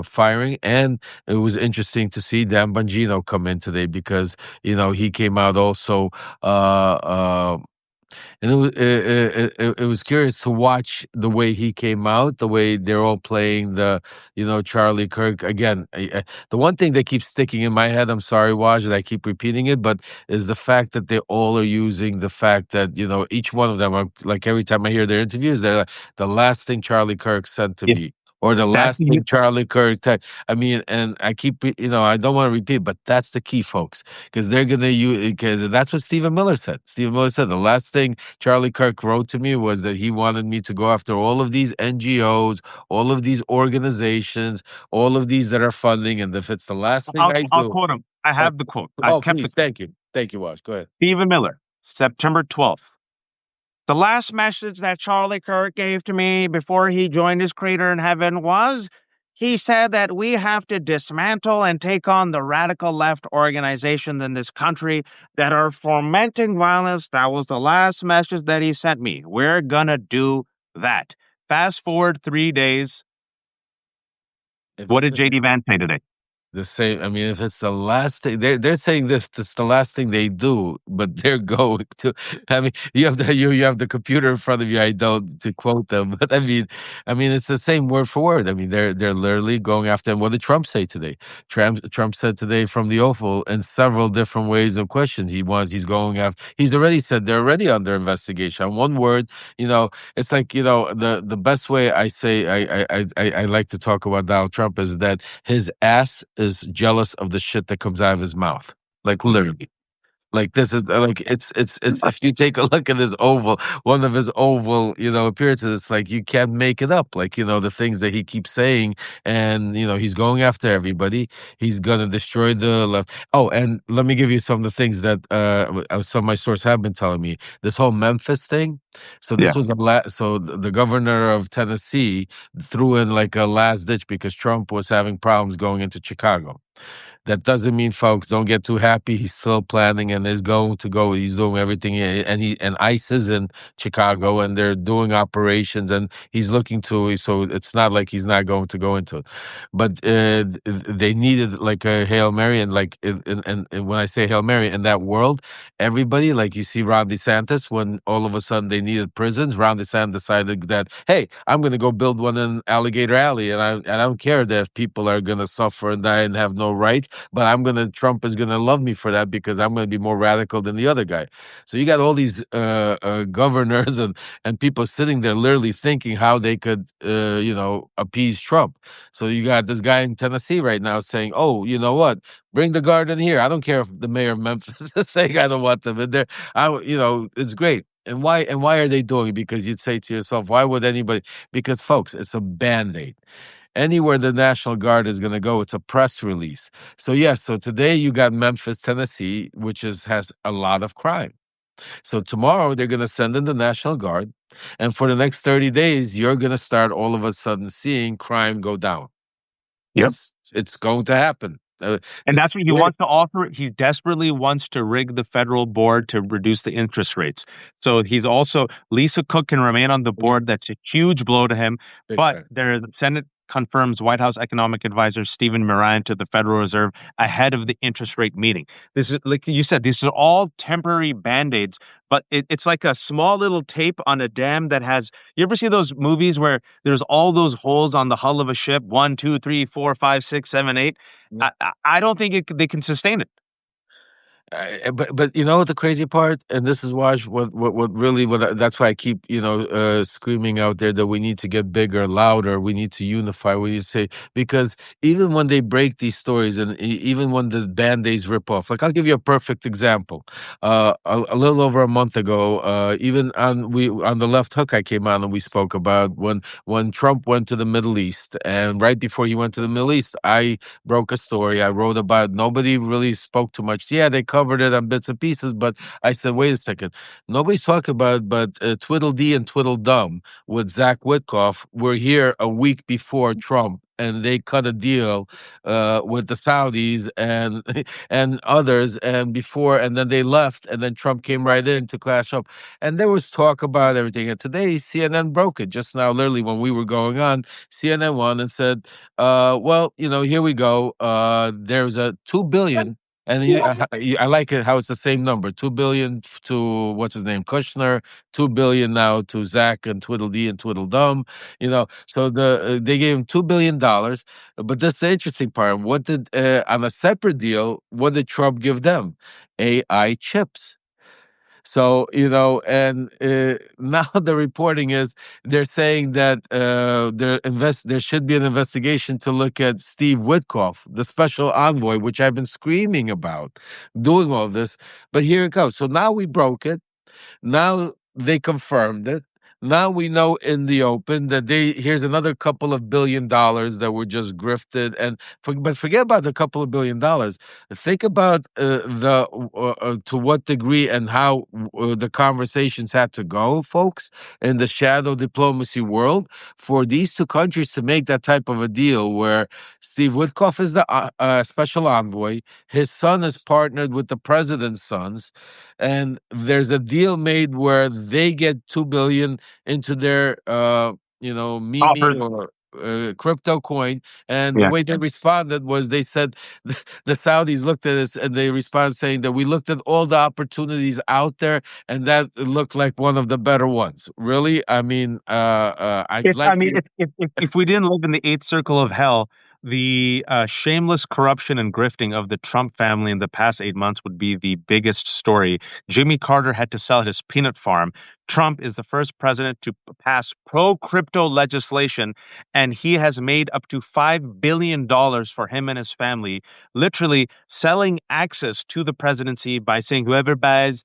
firing, and it was interesting to see Dan Bongino come in today because he came out also. And it was curious to watch the way he came out, the way they're all playing the, Charlie Kirk. Again, the one thing that keeps sticking in my head, I'm sorry, Waj, and I keep repeating it, but is the fact that they all are using the fact that, each one of them, like every time I hear their interviews, they're like, the last thing Charlie Kirk said to Yeah. me, or the That's last thing Charlie Kirk, I mean, and I keep, I don't want to repeat, but that's the key, folks, because they're going to use, because that's what Stephen Miller said. Stephen Miller said the last thing Charlie Kirk wrote to me was that he wanted me to go after all of these NGOs, all of these organizations, all of these that are funding, and if it's the last thing I I'll do. quote him. I have the quote. I Oh, kept the please, thank you. Thank you, Wash. Go ahead. Stephen Miller, September 12th. The last message that Charlie Kirk gave to me before he joined his creator in heaven was he said that we have to dismantle and take on the radical left organizations in this country that are fomenting violence. That was the last message that he sent me. We're going to do that. Fast forward 3 days. What did JD Vance say today? The same. I mean, if it's the last thing, they're saying this the last thing they do, but they're going to. I mean, you have the computer in front of you. I don't to quote them, but I mean, it's the same word for word. I mean, they're literally going after him. What did Trump say today? Trump said today from the Oval in several different ways of questions. He's going after. He's already said they're already under investigation. On one word, it's like the best way I say I like to talk about Donald Trump is that his ass is jealous of the shit that comes out of his mouth. Like literally. Like this is like it's if you take a look at his oval, one of his oval, appearances, it's like you can't make it up. Like, the things that he keeps saying, and he's going after everybody. He's gonna destroy the left. Oh, and let me give you some of the things that some of my sources have been telling me. This whole Memphis thing. So this Yeah. was so the governor of Tennessee threw in like a last ditch because Trump was having problems going into Chicago. That doesn't mean, folks, don't get too happy. He's still planning and is going to go. He's doing everything, and ICE is in Chicago, and they're doing operations, and he's looking to. So it's not like he's not going to go into it, but they needed like a Hail Mary, and like, and when I say Hail Mary in that world, everybody, like you see Ron DeSantis, when all of a sudden they needed prisons, Ron DeSantis decided that, hey, I'm going to go build one in Alligator Alley, and I don't care that if people are going to suffer and die and have no rights. But Trump is gonna love me for that because I'm gonna be more radical than the other guy. So you got all these governors and people sitting there literally thinking how they could, appease Trump. So you got this guy in Tennessee right now saying, "Oh, you know what? Bring the guard in here. I don't care if the mayor of Memphis is saying I don't want them in there. It's great." And why are they doing it? Because you'd say to yourself, why would anybody? Because folks, it's a band-aid. Anywhere the National Guard is going to go, it's a press release. So yes, so today you got Memphis, Tennessee, which has a lot of crime. So tomorrow they're going to send in the National Guard, and for the next 30 days, you're going to start all of a sudden seeing crime go down. Yep. It's going to happen. And that's what he wants to offer. He desperately wants to rig the federal board to reduce the interest rates. So he's also, Lisa Cook can remain on the board. That's a huge blow to him. Big But time. there is Senate confirms White House economic advisor Stephen Moran to the Federal Reserve ahead of the interest rate meeting. This is, like you said, these are all temporary band-aids, but it's like a small little tape on a dam that has. You ever see those movies where there's all those holes on the hull of a ship? One, two, three, four, five, six, seven, eight. I don't think they can sustain it. But you know what the crazy part, and this is why what really that's why I keep screaming out there that we need to get bigger, louder, we need to unify. We need to say, because even when they break these stories, and even when the band-aids rip off, like I'll give you a perfect example. A little over a month ago, even on the Left Hook, I came on and we spoke about when Trump went to the Middle East, and right before he went to the Middle East, I broke a story. I wrote about, nobody really spoke too much. Yeah, they covered it on bits and pieces, but I said, wait a second. Nobody's talking about, but Tweedledee and Tweedledum with Zach Witkoff were here a week before Trump. And they cut a deal with the Saudis and and others, and then they left, and then Trump came right in to clash up, and there was talk about everything. And today CNN broke it just now, literally when we were going on. CNN won and said, well, here we go. There's a 2 billion, and I like it how it's the same number, 2 billion to what's his name, Kushner, 2 billion now to Zach and Tweedledee and Tweedledum. So they gave him $2 billion, but that's the interesting part. What did on a separate deal? What did Trump give them? AI chips. So, and now the reporting is they're saying that there should be an investigation to look at Steve Witkoff, the special envoy, which I've been screaming about, doing all this. But here it goes. So now we broke it. Now they confirmed it. Now we know in the open that here's another couple of $1 billion that were just grifted. But forget about the couple of $1 billion. Think about to what degree and how the conversations had to go, folks, in the shadow diplomacy world for these two countries to make that type of a deal where Steve Witkoff is the special envoy. His son is partnered with the president's sons, and there's a deal made where they get 2 billion into their meme Offers. or crypto coin. And the Yeah. way they responded was, they said the Saudis looked at us and they respond saying that we looked at all the opportunities out there, and that looked like one of the better ones. Really, I mean, I'd If I like mean, you. if we didn't live in the eighth circle of hell, the shameless corruption and grifting of the Trump family in the past 8 months would be the biggest story. Jimmy Carter had to sell his peanut farm. Trump is the first president to pass pro-crypto legislation, and he has made up to $5 billion for him and his family, literally selling access to the presidency by saying whoever's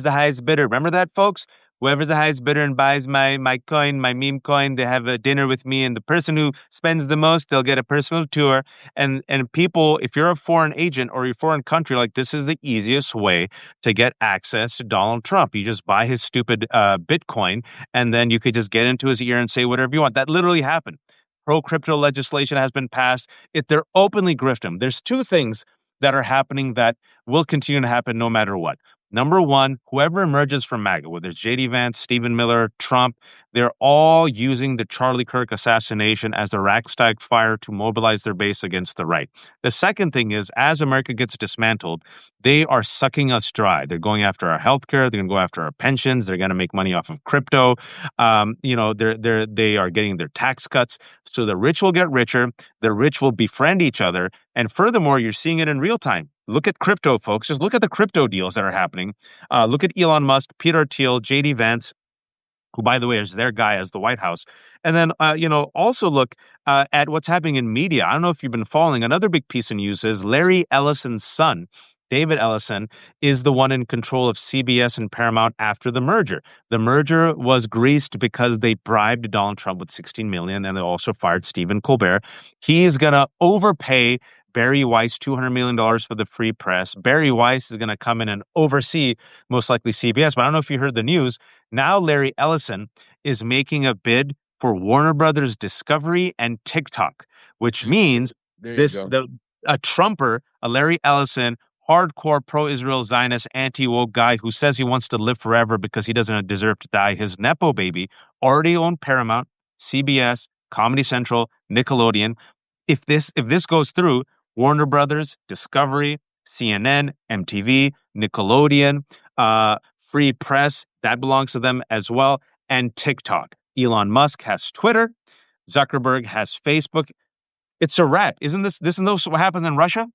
the highest bidder. Remember that, folks? Whoever's the highest bidder and buys my coin, my meme coin, they have a dinner with me, and the person who spends the most, they'll get a personal tour. And people, if you're a foreign agent or you're a foreign country, like, this is the easiest way to get access to Donald Trump. You just buy his stupid Bitcoin, and then you could just get into his ear and say whatever you want. That literally happened. Pro crypto legislation has been passed. They're openly grifting. There's two things that are happening that will continue to happen no matter what. Number one, whoever emerges from MAGA, whether it's JD Vance, Stephen Miller, Trump, they're all using the Charlie Kirk assassination as a ragtag fire to mobilize their base against the right. The second thing is, as America gets dismantled, they are sucking us dry. They're going after our healthcare. They're going to go after our pensions. They're going to make money off of crypto. They are getting their tax cuts. So the rich will get richer. The rich will befriend each other. And furthermore, you're seeing it in real time. Look at crypto, folks. Just look at the crypto deals that are happening. Look at Elon Musk, Peter Thiel, JD Vance, who, by the way, is their guy as the White House. And then, also look at what's happening in media. I don't know if you've been following. Another big piece of news is Larry Ellison's son, David Ellison, is the one in control of CBS and Paramount after the merger. The merger was greased because they bribed Donald Trump with $16 million, and they also fired Stephen Colbert. He's going to overpay Barry Weiss $200 million for the free press. Barry Weiss is going to come in and oversee, most likely, CBS. But I don't know if you heard the news. Now Larry Ellison is making a bid for Warner Brothers Discovery and TikTok, which means There you go. a Trumper, a Larry Ellison, hardcore pro-Israel Zionist, anti-woke guy who says he wants to live forever because he doesn't deserve to die. His nepo baby already owned Paramount, CBS, Comedy Central, Nickelodeon. If this goes through, Warner Brothers, Discovery, CNN, MTV, Nickelodeon, Free Press, that belongs to them as well, and TikTok. Elon Musk has Twitter. Zuckerberg has Facebook. It's a wrap. Isn't this what happens in Russia?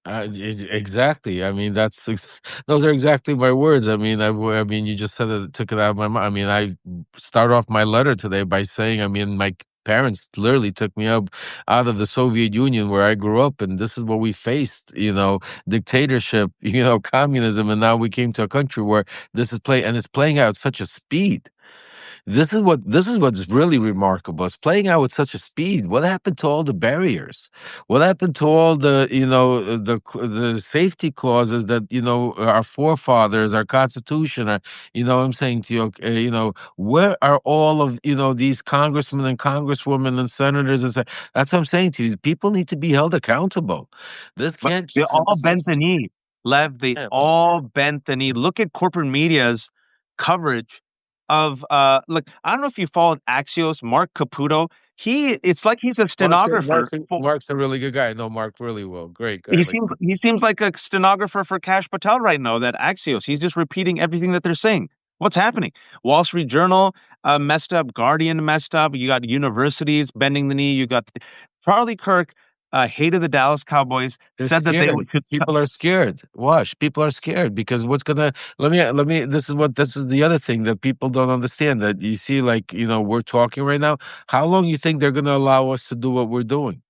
Exactly. I mean, those are exactly my words. I mean, I mean, you just said it, took it out of my mouth. I mean, I start off my letter today by saying, I mean, my parents literally took me up out of the Soviet Union where I grew up, and this is what we faced. Dictatorship, communism, and now we came to a country where this is and it's playing out at such a speed. This is what's really remarkable. It's playing out with such a speed. What happened to all the barriers? What happened to all the the safety clauses that our forefathers, our Constitution, I'm saying to you, where are all of these congressmen and congresswomen and senators that's what I'm saying to you. People need to be held accountable. This But can't they just all this is bent the knee. Lev, they yeah. all bent the knee. Look at corporate media's coverage of look, I don't know if you followed Axios, Mark Caputo. It's like he's a stenographer. Mark's a really good guy. I know Mark really well. Great guy. He Like, seems like a stenographer for Cash Patel right now, that Axios. He's just repeating everything that they're saying. What's happening? Wall Street Journal messed up, Guardian messed up. You got universities bending the knee. You got Charlie Kirk hated the Dallas Cowboys, they're said that they scared. should. People are scared. Watch. People are scared because what's gonna let me this is the other thing that people don't understand, that you see, like, we're talking right now. How long you think they're gonna allow us to do what we're doing?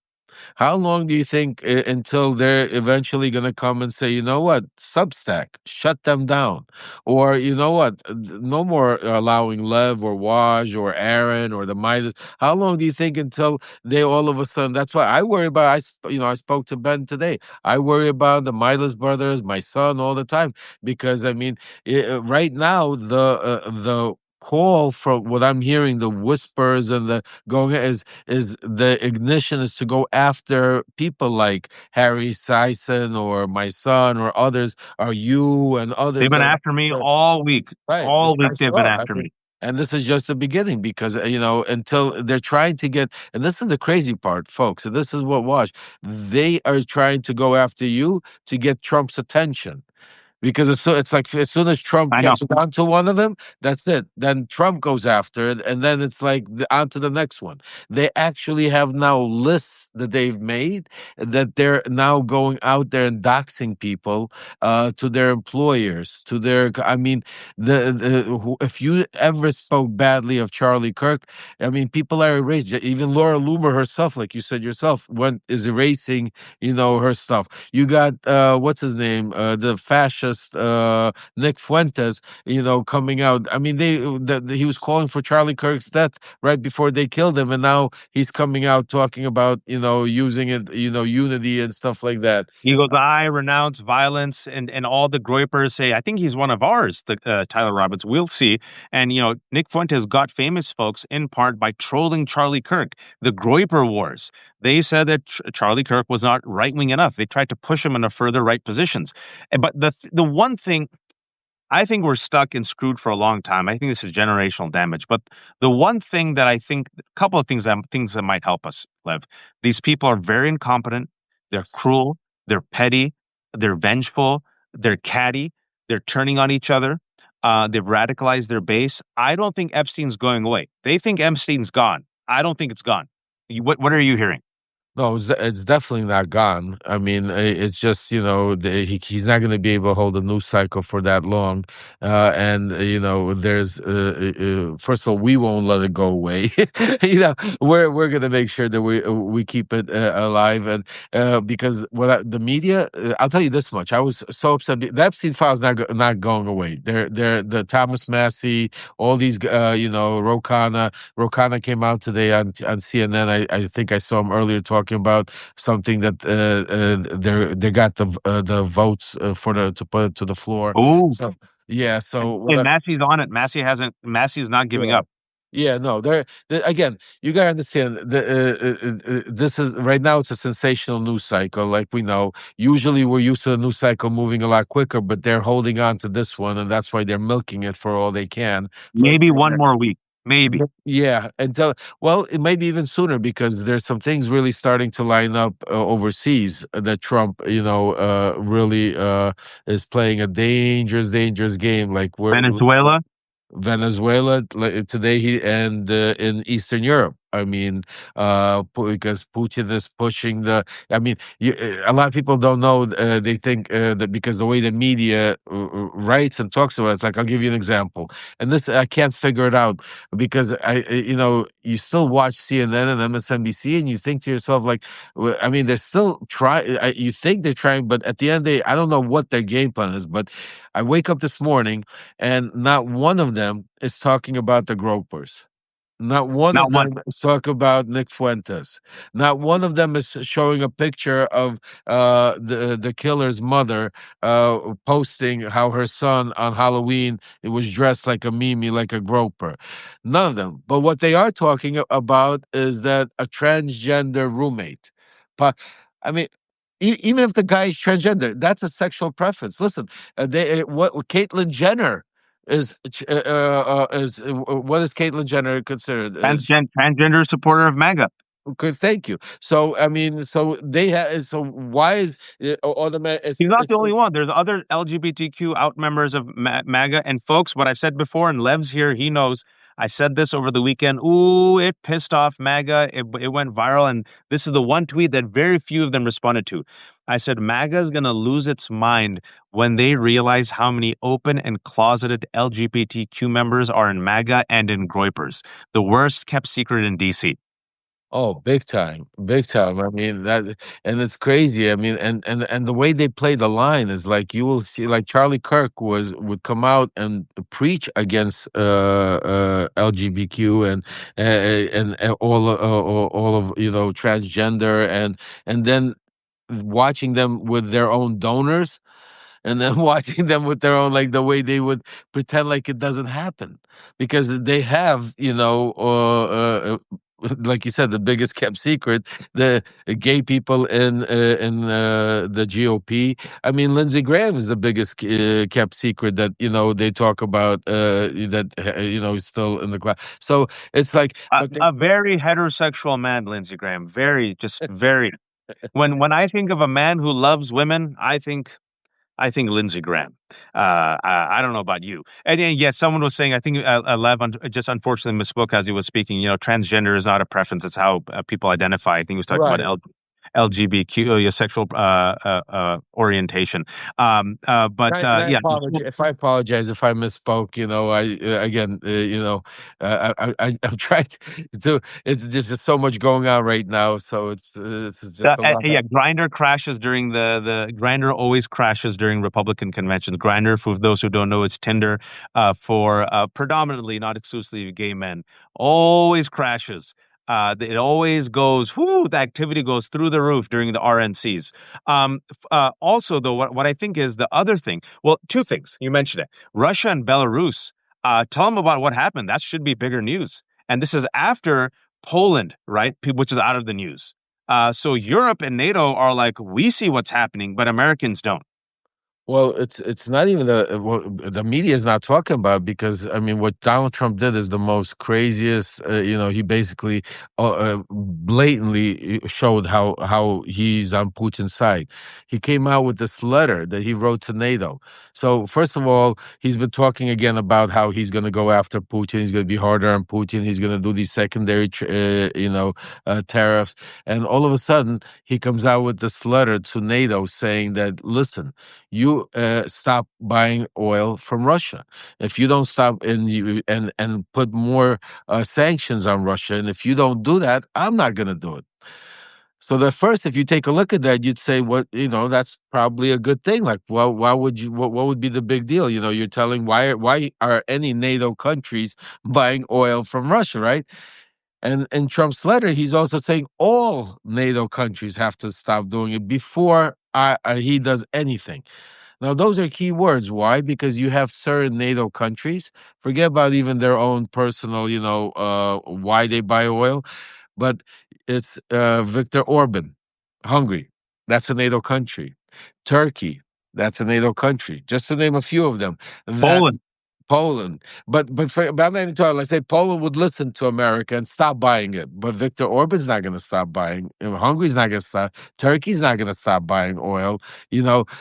How long do you think until they're eventually going to come and say, you know what, Substack, shut them down? Or, you know what, no more allowing Lev or Waj or Aaron or the Midas. How long do you think until they all of a sudden, that's why I worry about, I spoke to Ben today. I worry about the Midas brothers, my son, all the time, because I mean, right now, the call from what I'm hearing, the whispers and the going is the ignition is to go after people like Harry Sison or my son or others, or you and They've others been that after me are all week. right. All week I they've been saw. I after mean, me. and this is just the beginning because until they're trying to get, and this is the crazy part, folks. And this is what watch. They are trying to go after you to get Trump's attention. Because it's like as soon as Trump I know. catches on to one of them, that's it. Then Trump goes after it, and then it's like on to the next one. They actually have now lists that they've made that they're now going out there and doxing people to their employers, to their. I mean, if you ever spoke badly of Charlie Kirk, I mean, people are erased. Even Laura Loomer herself, like you said yourself, is erasing, her stuff. You got what's his name, the fascist Nick Fuentes, coming out. I mean, he was calling for Charlie Kirk's death right before they killed him, and now he's coming out talking about using it, unity and stuff like that. He goes, I renounce violence, and all the groypers say, I think he's one of ours, the Tyler Roberts. We'll see. And, Nick Fuentes got famous, folks, in part by trolling Charlie Kirk, the groyper wars. They said that Charlie Kirk was not right-wing enough. They tried to push him into further right positions. But the one thing, I think we're stuck and screwed for a long time. I think this is generational damage. But the one thing that I think, a couple of things that might help us, Lev. These people are very incompetent. They're cruel. They're petty. They're vengeful. They're catty. They're turning on each other. They've radicalized their base. I don't think Epstein's going away. They think Epstein's gone. I don't think it's gone. What are you hearing? No, it's definitely not gone. I mean, it's just he's not going to be able to hold a news cycle for that long, and there's first of all, we won't let it go away. We're going to make sure that we keep it alive, and because the media, I'll tell you this much: I was so upset. The Epstein files not going away. They're the Thomas Massey, all these Rokana came out today on CNN. I think I saw him earlier talking about something that they got the votes for to put it to the floor. Oh, So yeah, so and Massey's on it. Massey's not giving up. yeah, no, again, you gotta understand this is right now. It's a sensational news cycle, like we know. Usually, we're used to the news cycle moving a lot quicker, but they're holding on to this one, and that's why they're milking it for all they can. First, Maybe one more week. Maybe. Yeah, until well, it may be even sooner because there's some things really starting to line up overseas that Trump, really is playing a dangerous, dangerous game. Like we're Venezuela. Venezuela today, he and in Eastern Europe. I mean, because Putin is pushing the. I mean, a lot of people don't know. They think that because the way the media writes and talks about it, it's like I'll give you an example, and this I can't figure it out because you still watch CNN and MSNBC, and you think to yourself like, I mean, they're still trying. You think they're trying, but at the end, I don't know what their game plan is. But I wake up this morning and not one of them is talking about the gropers. Not one Not of one. them is talking about Nick Fuentes. Not one of them is showing a picture of the killer's mother posting how her son on Halloween it was dressed like a Mimi, like a groper. None of them. But what they are talking about is that a transgender roommate. I mean, even if the guy is transgender, that's a sexual preference. Listen, what Caitlyn Jenner what is Caitlyn Jenner considered? Transgender supporter of MAGA. Okay, thank you. So I mean, so they have. So why is it automatic? He's not the It's only just one. There's other LGBTQ out members of MAGA. And folks, what I've said before, and Lev's here, he knows. I said this over the weekend. Ooh, it pissed off MAGA. It went viral. And this is the one tweet that very few of them responded to. I said, MAGA is going to lose its mind when they realize how many open and closeted LGBTQ members are in MAGA and in Groypers, the worst kept secret in DC. oh, big time, big time. I mean that, and it's crazy. I mean, and the way they play the line is like you will see, like Charlie Kirk would come out and preach against LGBTQ and all of transgender and then watching them with their own donors and then watching them with their own like the way they would pretend like it doesn't happen because they have like you said the biggest kept secret the gay people in the GOP. I mean Lindsey Graham is the biggest kept secret that they talk about that is still in the class, so it's like but they, A very heterosexual man, Lindsey Graham. Very, just very. When I think of a man who loves women, I think Lindsey Graham. I don't know about you. And yes, someone was saying. I think Lev just unfortunately misspoke as he was speaking. Transgender is not a preference; it's how people identify. I think he was talking about right. LGBTQ, your sexual orientation. But And I yeah, apologize if I apologize if I misspoke. I again, I'm trying to. It's just so much going on right now, so it's just a lot. Yeah, Grinder crashes during the Grinder always crashes during Republican conventions. Grinder, for those who don't know, is Tinder for predominantly, not exclusively, gay men. Always crashes. It always goes. Whoo! The activity goes through the roof during the RNCs. Also, though, what I think is the other thing. Well, two things. You mentioned it. Russia and Belarus. Tell them about what happened. That should be bigger news. And this is after Poland, right? Which is out of the news. So Europe and NATO are like, we see what's happening, but Americans don't. Well, it's not even the media is not talking about because I mean what Donald Trump did is the most craziest. He basically blatantly showed how he's on Putin's side. He came out with this letter that he wrote to NATO. So first of all, he's been talking again about how he's going to go after Putin. He's going to be harder on Putin. He's going to do these secondary, tariffs. And all of a sudden, he comes out with this letter to NATO saying that listen, you stop buying oil from Russia. If you don't stop and put more sanctions on Russia, and if you don't do that, I'm not going to do it. So the first, if you take a look at that, you'd say, "What that's probably a good thing." Like, well, why would you? What would be the big deal? You're telling why are any NATO countries buying oil from Russia, right? And in Trump's letter, he's also saying all NATO countries have to stop doing it before he does anything. Now, those are key words. Why? Because you have certain NATO countries, forget about even their own personal, why they buy oil, but it's Viktor Orban, Hungary, that's a NATO country. Turkey, that's a NATO country, just to name a few of them. That Poland. Poland, but I'm not even talking. Let's say Poland would listen to America and stop buying it, but Viktor Orban's not going to stop buying. Hungary's not going to stop. Turkey's not going to stop buying oil.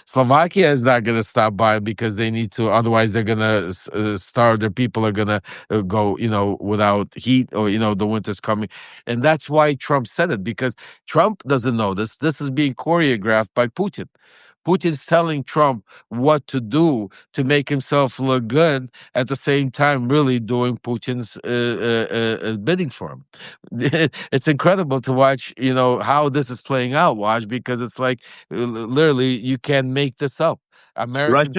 Slovakia is not going to stop buying because they need to. Otherwise, they're going to starve. Their people are going to go, without heat, or the winter's coming, and that's why Trump said it, because Trump doesn't know this. This is being choreographed by Putin. Putin's telling Trump what to do to make himself look good, at the same time really doing Putin's bidding for him. It's incredible to watch, how this is playing out, Watch, because it's like literally you can't make this up. Americans.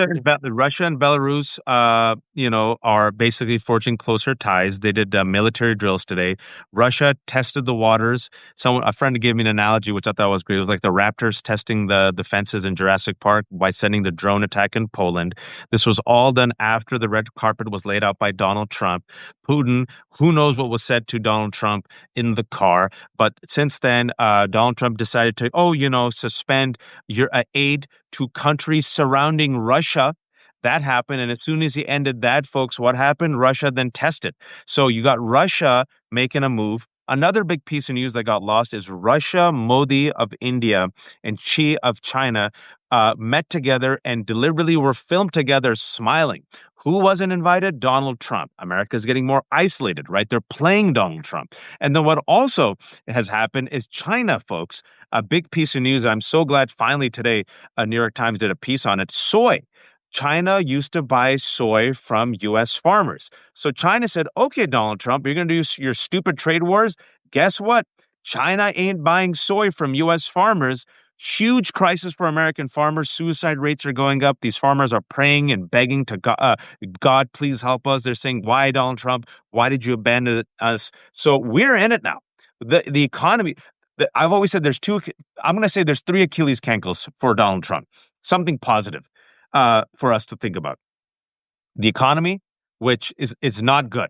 Russia and Belarus, are basically forging closer ties. They did military drills today. Russia tested the waters. A friend gave me an analogy, which I thought was great. It was like the Raptors testing the fences in Jurassic Park by sending the drone attack in Poland. This was all done after the red carpet was laid out by Donald Trump. Putin, who knows what was said to Donald Trump in the car. But since then, Donald Trump decided to, suspend your aid to countries surrounding Russia. That happened. And as soon as he ended that, folks, what happened? Russia then tested. So you got Russia making a move. Another big piece of news that got lost is Russia, Modi of India, and Xi of China met together and deliberately were filmed together smiling. Who wasn't invited? Donald Trump. America's getting more isolated, right? They're playing Donald Trump. And then what also has happened is China, folks. A big piece of news. I'm so glad finally today New York Times did a piece on it. Soy. China used to buy soy from U.S. farmers. So China said, okay, Donald Trump, you're going to do your stupid trade wars. Guess what? China ain't buying soy from U.S. farmers. Huge crisis for American farmers. Suicide rates are going up. These farmers are praying and begging to God, please help us. They're saying, why, Donald Trump? Why did you abandon us? So we're in it now. The economy, I've always said I'm going to say there's three Achilles cankles for Donald Trump. Something positive for us to think about. The economy, which is not good.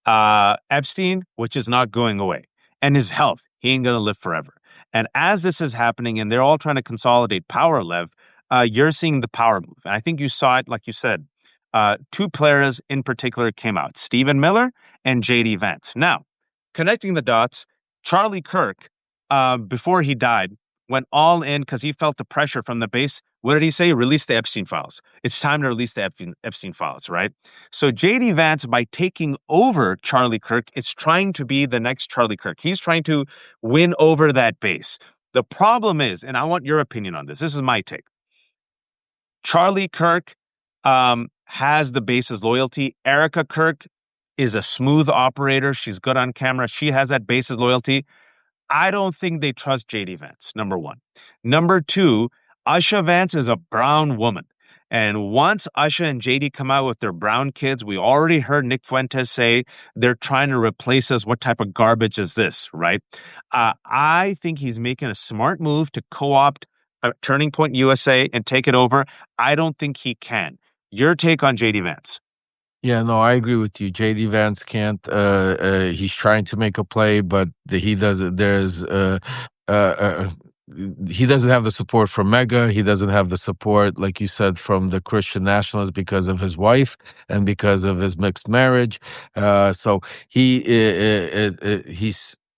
Epstein, which is not going away. And his health, he ain't going to live forever. And as this is happening and they're all trying to consolidate power, Lev, you're seeing the power move. And I think you saw it, like you said, two players in particular came out, Stephen Miller and J.D. Vance. Now, connecting the dots, Charlie Kirk, before he died, went all in because he felt the pressure from the base. What did he say? Release the Epstein files. It's time to release the Epstein files, right? So J.D. Vance, by taking over Charlie Kirk, is trying to be the next Charlie Kirk. He's trying to win over that base. The problem is, and I want your opinion on this. This is my take. Charlie Kirk has the base's loyalty. Erica Kirk is a smooth operator. She's good on camera. She has that base's loyalty. I don't think they trust JD Vance, number one. Number two, Usha Vance is a brown woman. And once Usha and JD come out with their brown kids, we already heard Nick Fuentes say they're trying to replace us. What type of garbage is this, right? I think he's making a smart move to co-opt Turning Point USA and take it over. I don't think he can. Your take on JD Vance? Yeah, no, I agree with you. JD Vance can't. He's trying to make a play, but he doesn't. Uh, uh, he doesn't have the support from MAGA. He doesn't have the support, like you said, from the Christian nationalists because of his wife and because of his mixed marriage. So he's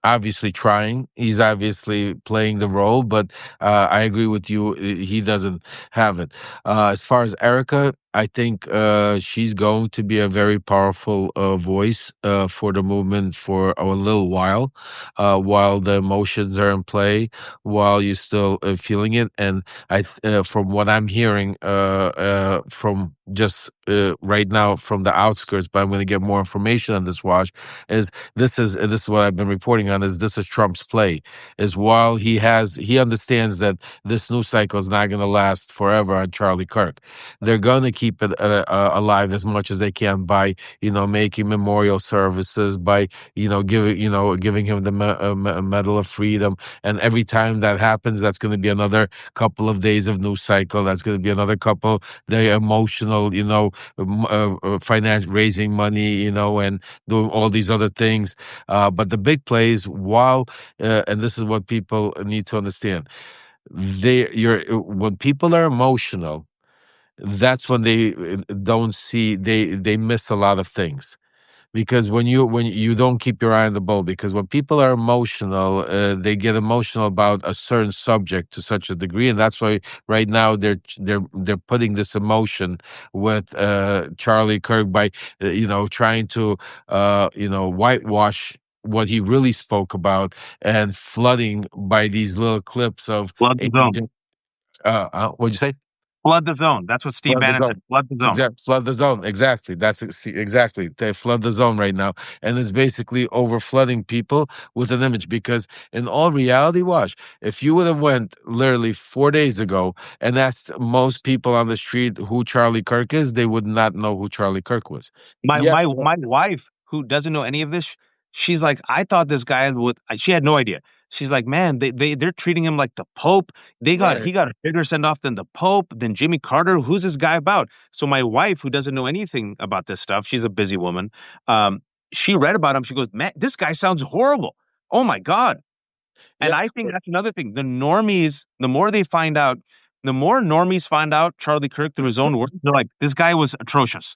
obviously trying. He's obviously playing the role, but I agree with you. He doesn't have it. As far as Erica, I think she's going to be a very powerful voice for the movement for a little while the emotions are in play, while you're still feeling it. And from what I'm hearing from just right now from the outskirts, but I'm going to get more information on this. Watch this is what I've been reporting on. This is Trump's play? Is while he understands that this news cycle is not going to last forever on Charlie Kirk, they're going to keep it alive as much as they can by making memorial services, by giving him the Medal of Freedom, and every time that happens, that's going to be another couple of days of news cycle. That's going to be another couple the emotional, finance, raising money, and doing all these other things. But the big plays, and this is what people need to understand, when people are emotional, that's when they don't see, they miss a lot of things. Because when you don't keep your eye on the ball, because when people are emotional, they get emotional about a certain subject to such a degree, and that's why right now they're putting this emotion with Charlie Kirk by trying to whitewash what he really spoke about, and flooding by these little clips of Flood the zone. what'd you say? Flood the zone. That's what Steve Flood the Bannon zone. said. Flood the zone. Exactly. Flood the zone. Exactly. Exactly. They flood the zone right now. And it's basically over flooding people with an image, because in all reality, watch, if you would have went literally 4 days ago and asked most people on the street who Charlie Kirk is, they would not know who Charlie Kirk was. My Yes. my my wife, who doesn't know any of this, she's like, I thought this guy would. She had no idea. She's like, man, they're treating him like the Pope. He Right. got a bigger send off than the Pope, than Jimmy Carter. Who's this guy about? So my wife, who doesn't know anything about this stuff, she's a busy woman. Um, she read about him. She goes, man, this guy sounds horrible. Oh my god. And Yeah. I think that's another thing. The normies, the more they find out, the more normies find out Charlie Kirk through his own words. They're like, this guy was atrocious.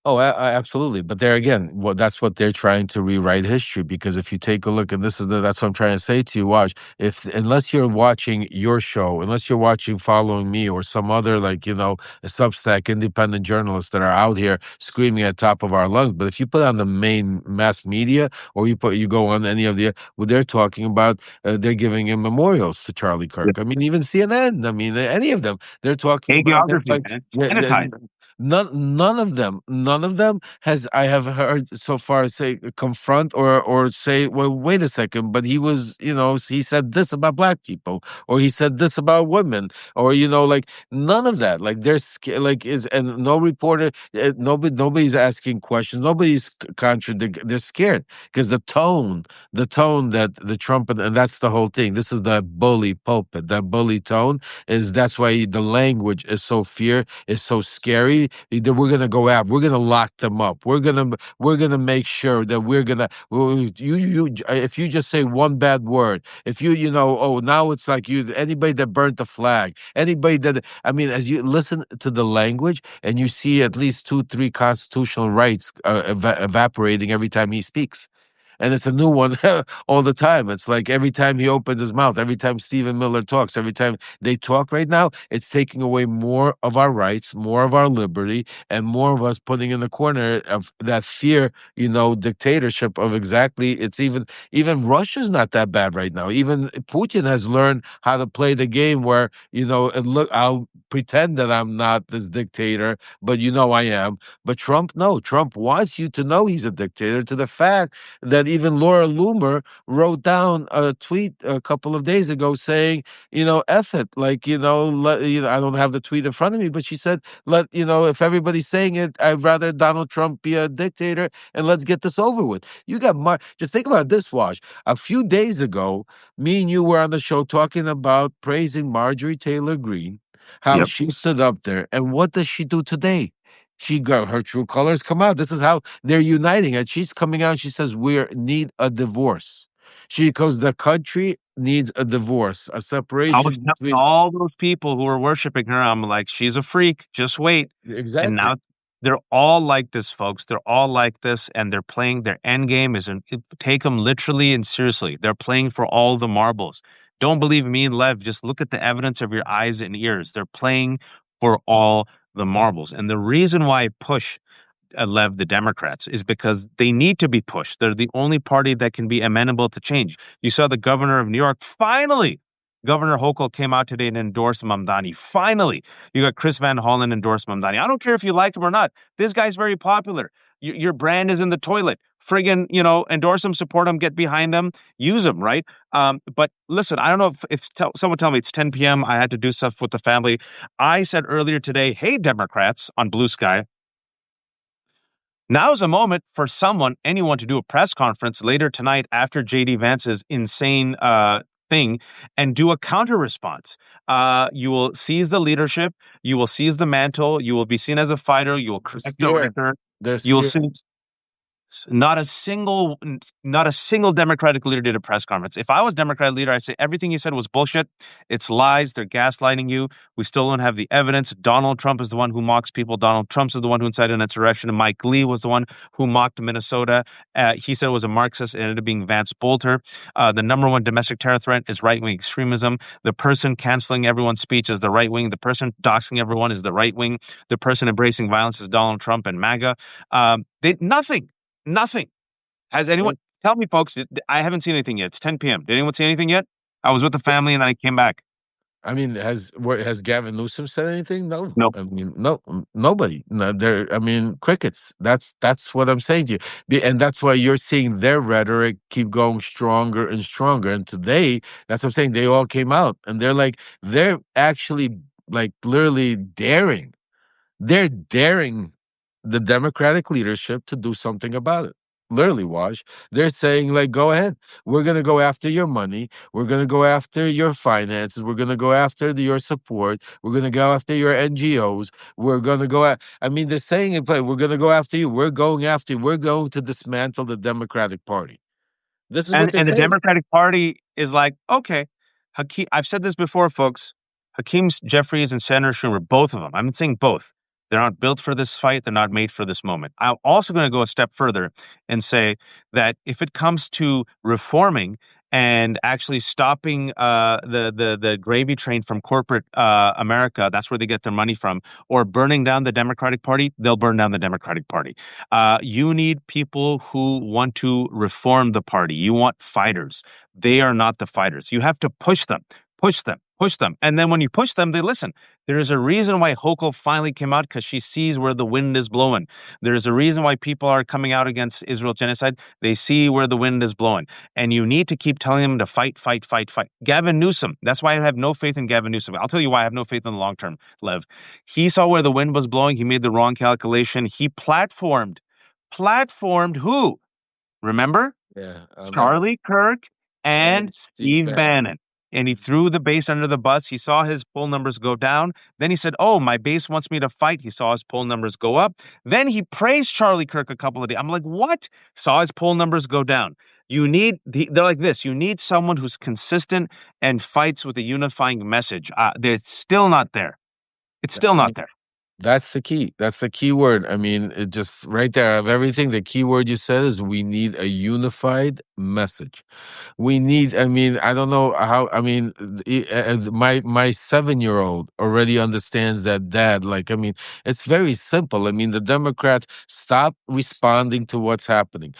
Oh, absolutely. But there again, that's what they're trying to rewrite history. Because if you take a look, and that's what I'm trying to say to you, watch, if unless you're watching your show, unless you're watching Following Me or some other, like, a Substack independent journalists that are out here screaming at top of our lungs. But if you put on the main mass media, or you go on any of the what they're talking about, they're giving him memorials to Charlie Yeah. Kirk. I mean, even CNN, I mean, any of them, they're talking about him Hagiography, like, man. yeah, Sanitized. none of them has, I have heard so far, say confront or say, well, wait a second, but he was, he said this about black people, or he said this about women, or like none of that. Like they're like is and no reporter, nobody's asking questions, nobody's contradict. They're scared because the tone that the Trump, and that's the whole thing. This is the bully pulpit. That bully tone that's why the language is so is so scary. That we're gonna go out. We're gonna lock them up. We're gonna make sure that if you just say one bad word, if oh, now it's like anybody that burnt the flag, anybody that, I mean, as you listen to the language and you see at least 2 3 constitutional rights evaporating every time he speaks. And it's a new one all the time. It's like every time he opens his mouth, every time Stephen Miller talks, every time they talk right now, it's taking away more of our rights, more of our liberty, and more of us putting in the corner of that fear, dictatorship of exactly. It's even Russia's not that bad right now. Even Putin has learned how to play the game where, I'll pretend that I'm not this dictator, but I am. But Trump, no, Trump wants you to know he's a dictator, to the fact that even Laura Loomer wrote down a tweet a couple of days ago saying, F it. Like, I don't have the tweet in front of me, but she said, if everybody's saying it, I'd rather Donald Trump be a dictator and let's get this over with. You got just think about this, Wash. A few days ago, me and you were on the show talking about praising Marjorie Taylor Greene, how Yep. she stood up there. And what does she do today? She got her true colors come out. This is how they're uniting. And she's coming out. She says, we need a divorce. She goes, the country needs a divorce, a I was separation telling between. all those people who were worshiping her, I'm like, she's a freak. Just wait. And Exactly. now they're all like this, folks. They're all like this, and they're playing. Their end game is take them literally and seriously. They're playing for all the marbles. Don't believe me and Lev. Just look at the evidence of your eyes and ears. They're playing for all the marbles. And the reason why I push Lev, the Democrats, is because they need to be pushed. They're the only party that can be amenable to change. You saw the governor of New York, finally. Governor Hochul came out today and endorsed Mamdani. Finally, you got Chris Van Hollen endorsed Mamdani. I don't care if you like him or not. This guy's very popular. Your brand is in the toilet. Friggin', endorse him, support him, get behind him, use him, right? But listen, I don't know if someone tell me it's 10 p.m. I had to do stuff with the family. I said earlier today, hey, Democrats on Blue Sky, now is a moment for anyone to do a press conference later tonight after JD Vance's insane thing and do a counter response. You will seize the leadership. You will seize the mantle. You will be seen as a fighter. You will They're correct the scared. record. They're You'll scared. see. Not a single Democratic leader did a press conference. If I was Democratic leader, I say everything he said was bullshit. It's lies. They're gaslighting you. We still don't have the evidence. Donald Trump is the one who mocks people. Donald Trump is the one who incited an insurrection. And Mike Lee was the one who mocked Minnesota. He said it was a Marxist. It ended up being Vance Bolter. The number one domestic terror threat is right-wing extremism. The person canceling everyone's speech is the right wing. The person doxing everyone is the right wing. The person embracing violence is Donald Trump and MAGA. Nothing. Nothing. Has anyone tell me, folks? I haven't seen anything yet. It's 10 p.m. Did anyone see anything yet? I was with the family and then I came back. I mean, has Gavin Newsom said anything? No. Nope. I mean, no, nobody. No, I mean, crickets. That's what I'm saying to you, and that's why you're seeing their rhetoric keep going stronger and stronger. And today, that's what I'm saying. They all came out, and they're actually like literally daring. They're daring the Democratic leadership to do something about it. Literally, Waj. They're saying, like, go ahead. We're going to go after your money. We're going to go after your finances. We're going to go after your support. We're going to go after your NGOs. We're going to I mean, they're saying it, but we're going to go after you. We're going after you. We're going to dismantle the Democratic Party. This is what they're And the saying. Democratic Party is like, okay, Hakeem. I've said this before, folks. Hakeem Jeffries and Senator Schumer, both of them. I'm saying both. They're not built for this fight. They're not made for this moment. I'm also going to go a step further and say that if it comes to reforming and actually stopping the gravy train from corporate America, that's where they get their money from, or burning down the Democratic Party, they'll burn down the Democratic Party. You need people who want to reform the party. You want fighters. They are not the fighters. You have to push them, push them, push them. And then when you push them, they listen. There is a reason why Hochul finally came out, because she sees where the wind is blowing. There is a reason why people are coming out against Israel genocide. They see where the wind is blowing. And you need to keep telling them to fight, fight, fight, fight. Gavin Newsom, that's why I have no faith in Gavin Newsom. I'll tell you why I have no faith in the long term, Lev. He saw where the wind was blowing. He made the wrong calculation. He platformed who? Remember? Yeah, I remember. Charlie Kirk and And Steve Steve Bannon. Bannon. And he threw the base under the bus. He saw his poll numbers go down. Then he said, oh, my base wants me to fight. He saw his poll numbers go up. Then he praised Charlie Kirk a couple of days. I'm like, what? Saw his poll numbers go down. They're like this. You need someone who's consistent and fights with a unifying message. They're still not there. It's still I not mean, there. that's the key. That's the key word. I mean, it just right there of everything. The key word you said is we need a unified message. We need. I mean, I don't know how. I mean, my 7-year-old already understands that. Dad, like, I mean, it's very simple. I mean, the Democrats stop responding to what's happening.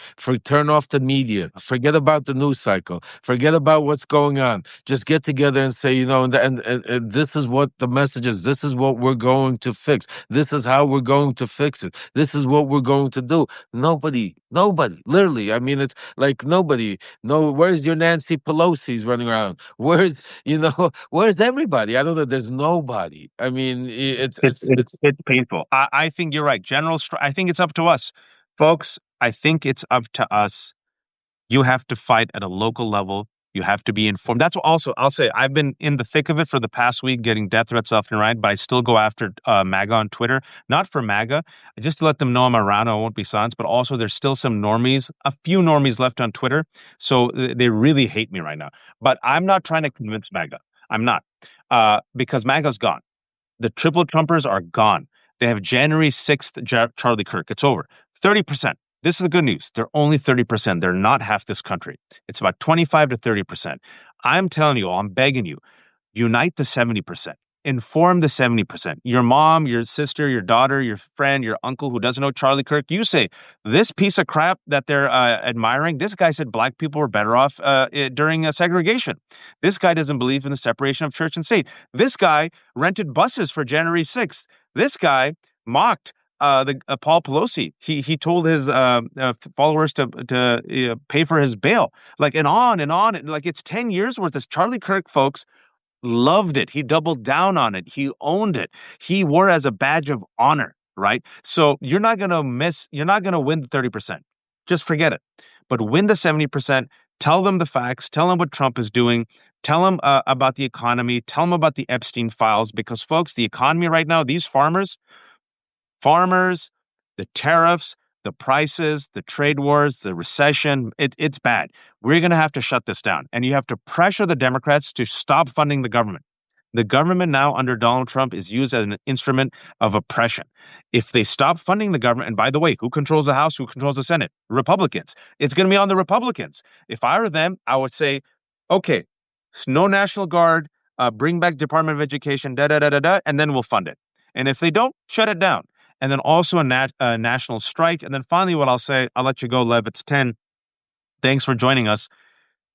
Turn off the media. Forget about the news cycle. Forget about what's going on. Just get together and say, and this is what the message is. This is what we're going to fix. This is how we're going to fix it. This is what we're going to do. Nobody, literally. I mean, it's like nobody. No, where's your Nancy Pelosi's running around? Where's everybody? I don't know. There's nobody. I mean, It's painful. I think you're right. I think it's up to us, folks. I think it's up to us. You have to fight at a local level. You have to be informed. That's what also I'll say. I've been in the thick of it for the past week, getting death threats left and right, but I still go after MAGA on Twitter. Not for MAGA, just to let them know I'm around. I won't be silenced. But also, there's still some normies, a few normies left on Twitter. So they really hate me right now. But I'm not trying to convince MAGA. I'm not, because MAGA's gone. The triple Trumpers are gone. They have January 6th Charlie Kirk. It's over. 30%. This is the good news. They're only 30%. They're not half this country. It's about 25 to 30%. I'm telling you, I'm begging you, unite the 70%. Inform the 70%. Your mom, your sister, your daughter, your friend, your uncle who doesn't know Charlie Kirk, you say, this piece of crap that they're admiring, this guy said black people were better off during segregation. This guy doesn't believe in the separation of church and state. This guy rented buses for January 6th. This guy mocked Paul Pelosi. He told his followers to pay for his bail, like, and on and on. Like, it's 10 years worth. This Charlie Kirk, folks, loved it. He doubled down on it. He owned it. He wore it as a badge of honor, right? So you're not going to win the 30%. Just forget it. But win the 70%. Tell them the facts. Tell them what Trump is doing. Tell them about the economy. Tell them about the Epstein files. Because, folks, the economy right now, these farmers, the tariffs, the prices, the trade wars, the recession. It's bad. We're going to have to shut this down. And you have to pressure the Democrats to stop funding the government. The government now under Donald Trump is used as an instrument of oppression. If they stop funding the government, and by the way, who controls the House? Who controls the Senate? Republicans. It's going to be on the Republicans. If I were them, I would say, okay, no National Guard, bring back Department of Education, da da da da da, and then we'll fund it. And if they don't, shut it down. And then also a national strike. And then finally, what I'll say, I'll let you go, Lev. It's 10. Thanks for joining us.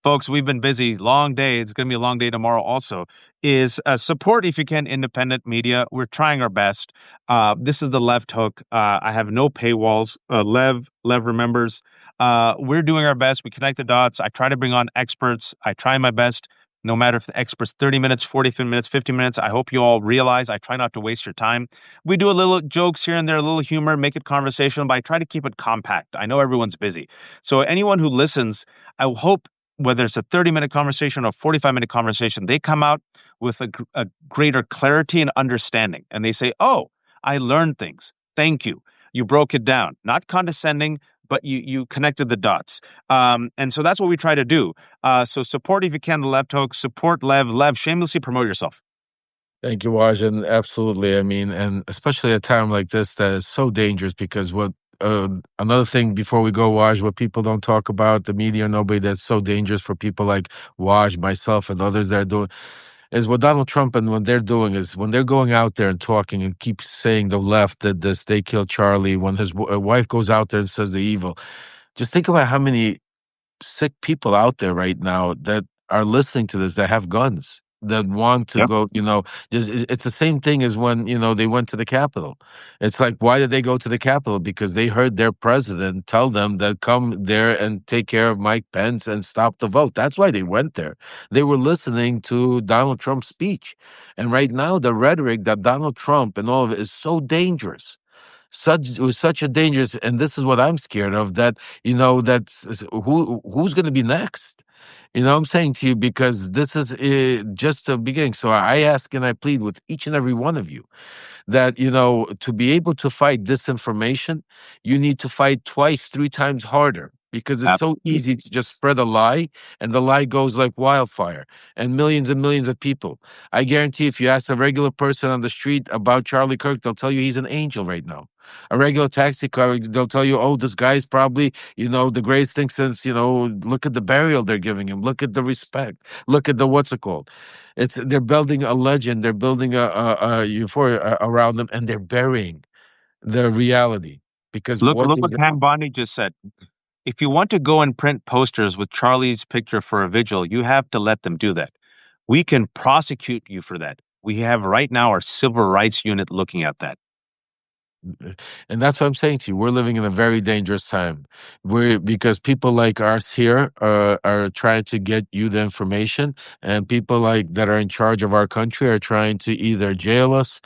Folks, we've been busy. Long day. It's going to be a long day tomorrow also. Is support, if you can, independent media. We're trying our best. This is the Left Hook. I have no paywalls. Lev remembers. We're doing our best. We connect the dots. I try to bring on experts. I try my best. No matter if the expert's 30 minutes, 45 minutes, 50 minutes, I hope you all realize I try not to waste your time. We do a little jokes here and there, a little humor, make it conversational, but I try to keep it compact. I know everyone's busy. So anyone who listens, I hope whether it's a 30-minute conversation or a 45-minute conversation, they come out with a greater clarity and understanding. And they say, oh, I learned things. Thank you. You broke it down. Not condescending, but you connected the dots. And so that's what we try to do. So support, if you can, the Left Hook. Support Lev. Lev, shamelessly promote yourself. Thank you, Waj, and absolutely. I mean, and especially at a time like this that is so dangerous because what another thing before we go, Waj, what people don't talk about, the media, nobody, that's so dangerous for people like Waj, myself, and others that are doing, is what Donald Trump and what they're doing is when they're going out there and talking and keep saying the left did this, they killed Charlie, when his wife goes out there and says the evil. Just think about how many sick people out there right now that are listening to this that have guns that want to Yep. go, just it's the same thing as when, they went to the Capitol. It's like, why did they go to the Capitol? Because they heard their president tell them that come there and take care of Mike Pence and stop the vote. That's why they went there. They were listening to Donald Trump's speech. And right now, the rhetoric that Donald Trump and all of it is so dangerous. It was such a dangerous, and this is what I'm scared of, that that's who's going to be next. I'm saying to you, because this is just the beginning. So I ask and I plead with each and every one of you that, to be able to fight disinformation, you need to fight twice, three times harder, because it's so Absolutely. easy to just spread a lie, and the lie goes like wildfire, and millions of people. I guarantee if you ask a regular person on the street about Charlie Kirk, they'll tell you he's an angel right now. A regular taxi car, they'll tell you, oh, this guy's probably, the greatest thing since, look at the burial they're giving him. Look at the respect. Look at the what's it called? They're building a legend. They're building a euphoria around them, and they're burying the reality. Because Look what is what Pam Bondi just said. If you want to go and print posters with Charlie's picture for a vigil, you have to let them do that. We can prosecute you for that. We have right now our civil rights unit looking at that. And that's what I'm saying to you. We're living in a very dangerous time. Because people like us here are trying to get you the information, and people like that are in charge of our country are trying to either jail us,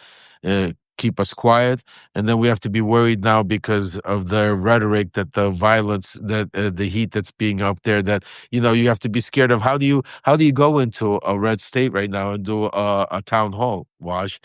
keep us quiet, and then we have to be worried now because of the rhetoric, that the violence, that the heat that's being up there, that you have to be scared of. How do you go into a red state right now and do a town hall, Waj?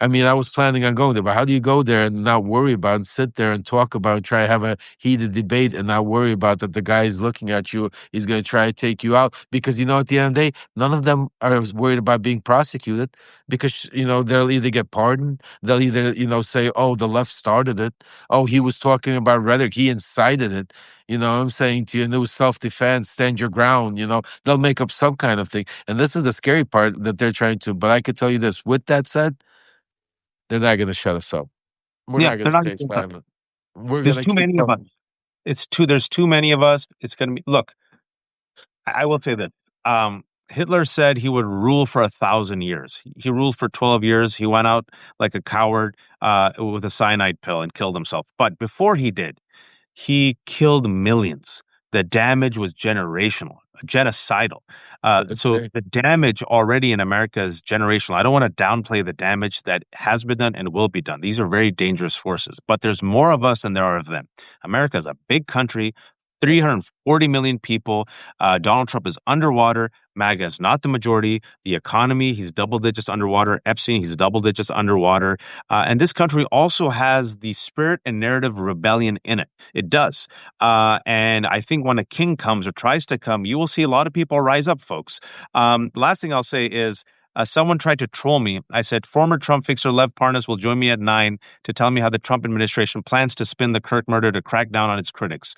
I mean, I was planning on going there, but how do you go there and not worry about and sit there and talk about and try to have a heated debate and not worry about that the guy is looking at you, he's going to try to take you out? Because, at the end of the day, none of them are worried about being prosecuted, because, they'll either get pardoned, they'll either, say, oh, the left started it. Oh, he was talking about rhetoric, he incited it. I'm saying to you, and it was self-defense, stand your ground, they'll make up some kind of thing. And this is the scary part that they're trying to, but I could tell you this, with that said, they're not going to shut us up. We're Yeah, not going they're to not. stay silent. We're going There's to too keep many of us. talking. There's too many of us. It's going to be. Look, I will say that Hitler said he would rule for 1,000 years. He ruled for 12 years. He went out like a coward with a cyanide pill and killed himself. But before he did, he killed millions. The damage was generational, genocidal. So Okay. the damage already in America is generational. I don't want to downplay the damage that has been done and will be done. These are very dangerous forces, but there's more of us than there are of them. America is a big country, 340 million people. Donald Trump is underwater. MAGA is not the majority. The economy, he's double digits underwater. Epstein, he's double digits underwater. And this country also has the spirit and narrative rebellion in it. It does. And I think when a king comes or tries to come, you will see a lot of people rise up, folks. Last thing I'll say is, someone tried to troll me. I said, former Trump fixer Lev Parnas will join me at 9 to tell me how the Trump administration plans to spin the Kirk murder to crack down on its critics.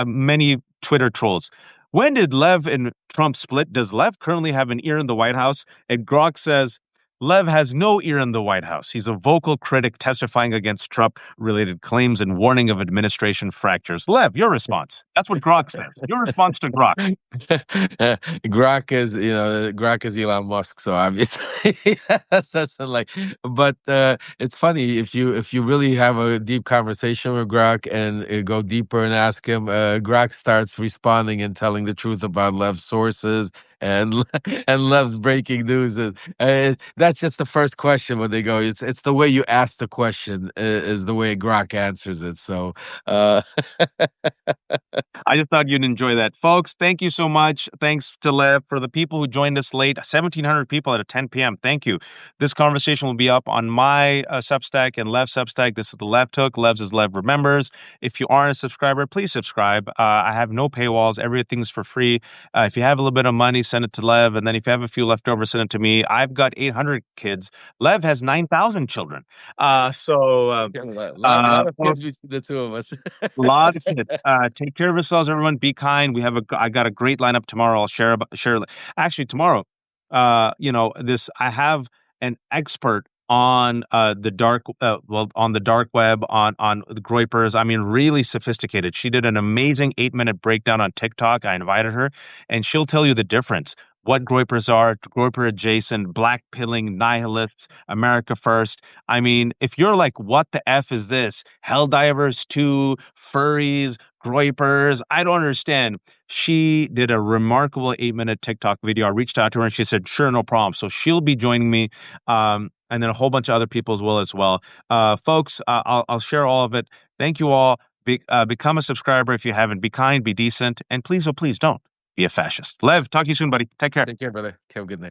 Many Twitter trolls. When did Lev and Trump split? Does Lev currently have an ear in the White House? And Grok says, Lev has no ear in the White House. He's a vocal critic testifying against Trump-related claims and warning of administration fractures. Lev, your response. That's what Grok says. Your response to Grok. Grok is Elon Musk, so obviously that's like. But it's funny if you really have a deep conversation with Grok and go deeper and ask him. Grok starts responding and telling the truth about Lev's sources and and Lev's breaking news. That's just the first question when they go. It's the way you ask the question is the way Grok answers it. So. I just thought you'd enjoy that. Folks, thank you so much. Thanks to Lev. For the people who joined us late, 1,700 people at 10 p.m. Thank you. This conversation will be up on my Substack and Lev's Substack. This is the Lev Took. Lev's is Lev Remembers. If you aren't a subscriber, please subscribe. I have no paywalls. Everything's for free. If you have a little bit of money, send it to Lev. And then if you have a few left over, send it to me. I've got 800 kids. Lev has 9,000 children. A lot of kids between the two of us. A lot of kids. Take care of yourselves, everyone. Be kind. I got a great lineup tomorrow. I'll share. Actually, tomorrow, I have an expert on the dark web, on the Groypers. I mean, really sophisticated. She did an amazing 8-minute breakdown on TikTok. I invited her, and she'll tell you the difference. What Groypers are, Groyper adjacent, black pilling, nihilists, America first. I mean, if you're like, what the F is this? Helldivers 2, furries, Groypers. I don't understand. She did a remarkable 8-minute TikTok video. I reached out to her and she said, sure, no problem. So she'll be joining me. And then a whole bunch of other people as well. Folks, I'll share all of it. Thank you all. Become a subscriber if you haven't. Be kind, be decent, and please, oh, please don't be a fascist. Lev, talk to you soon, buddy. Take care. Take care, brother. Have a good night.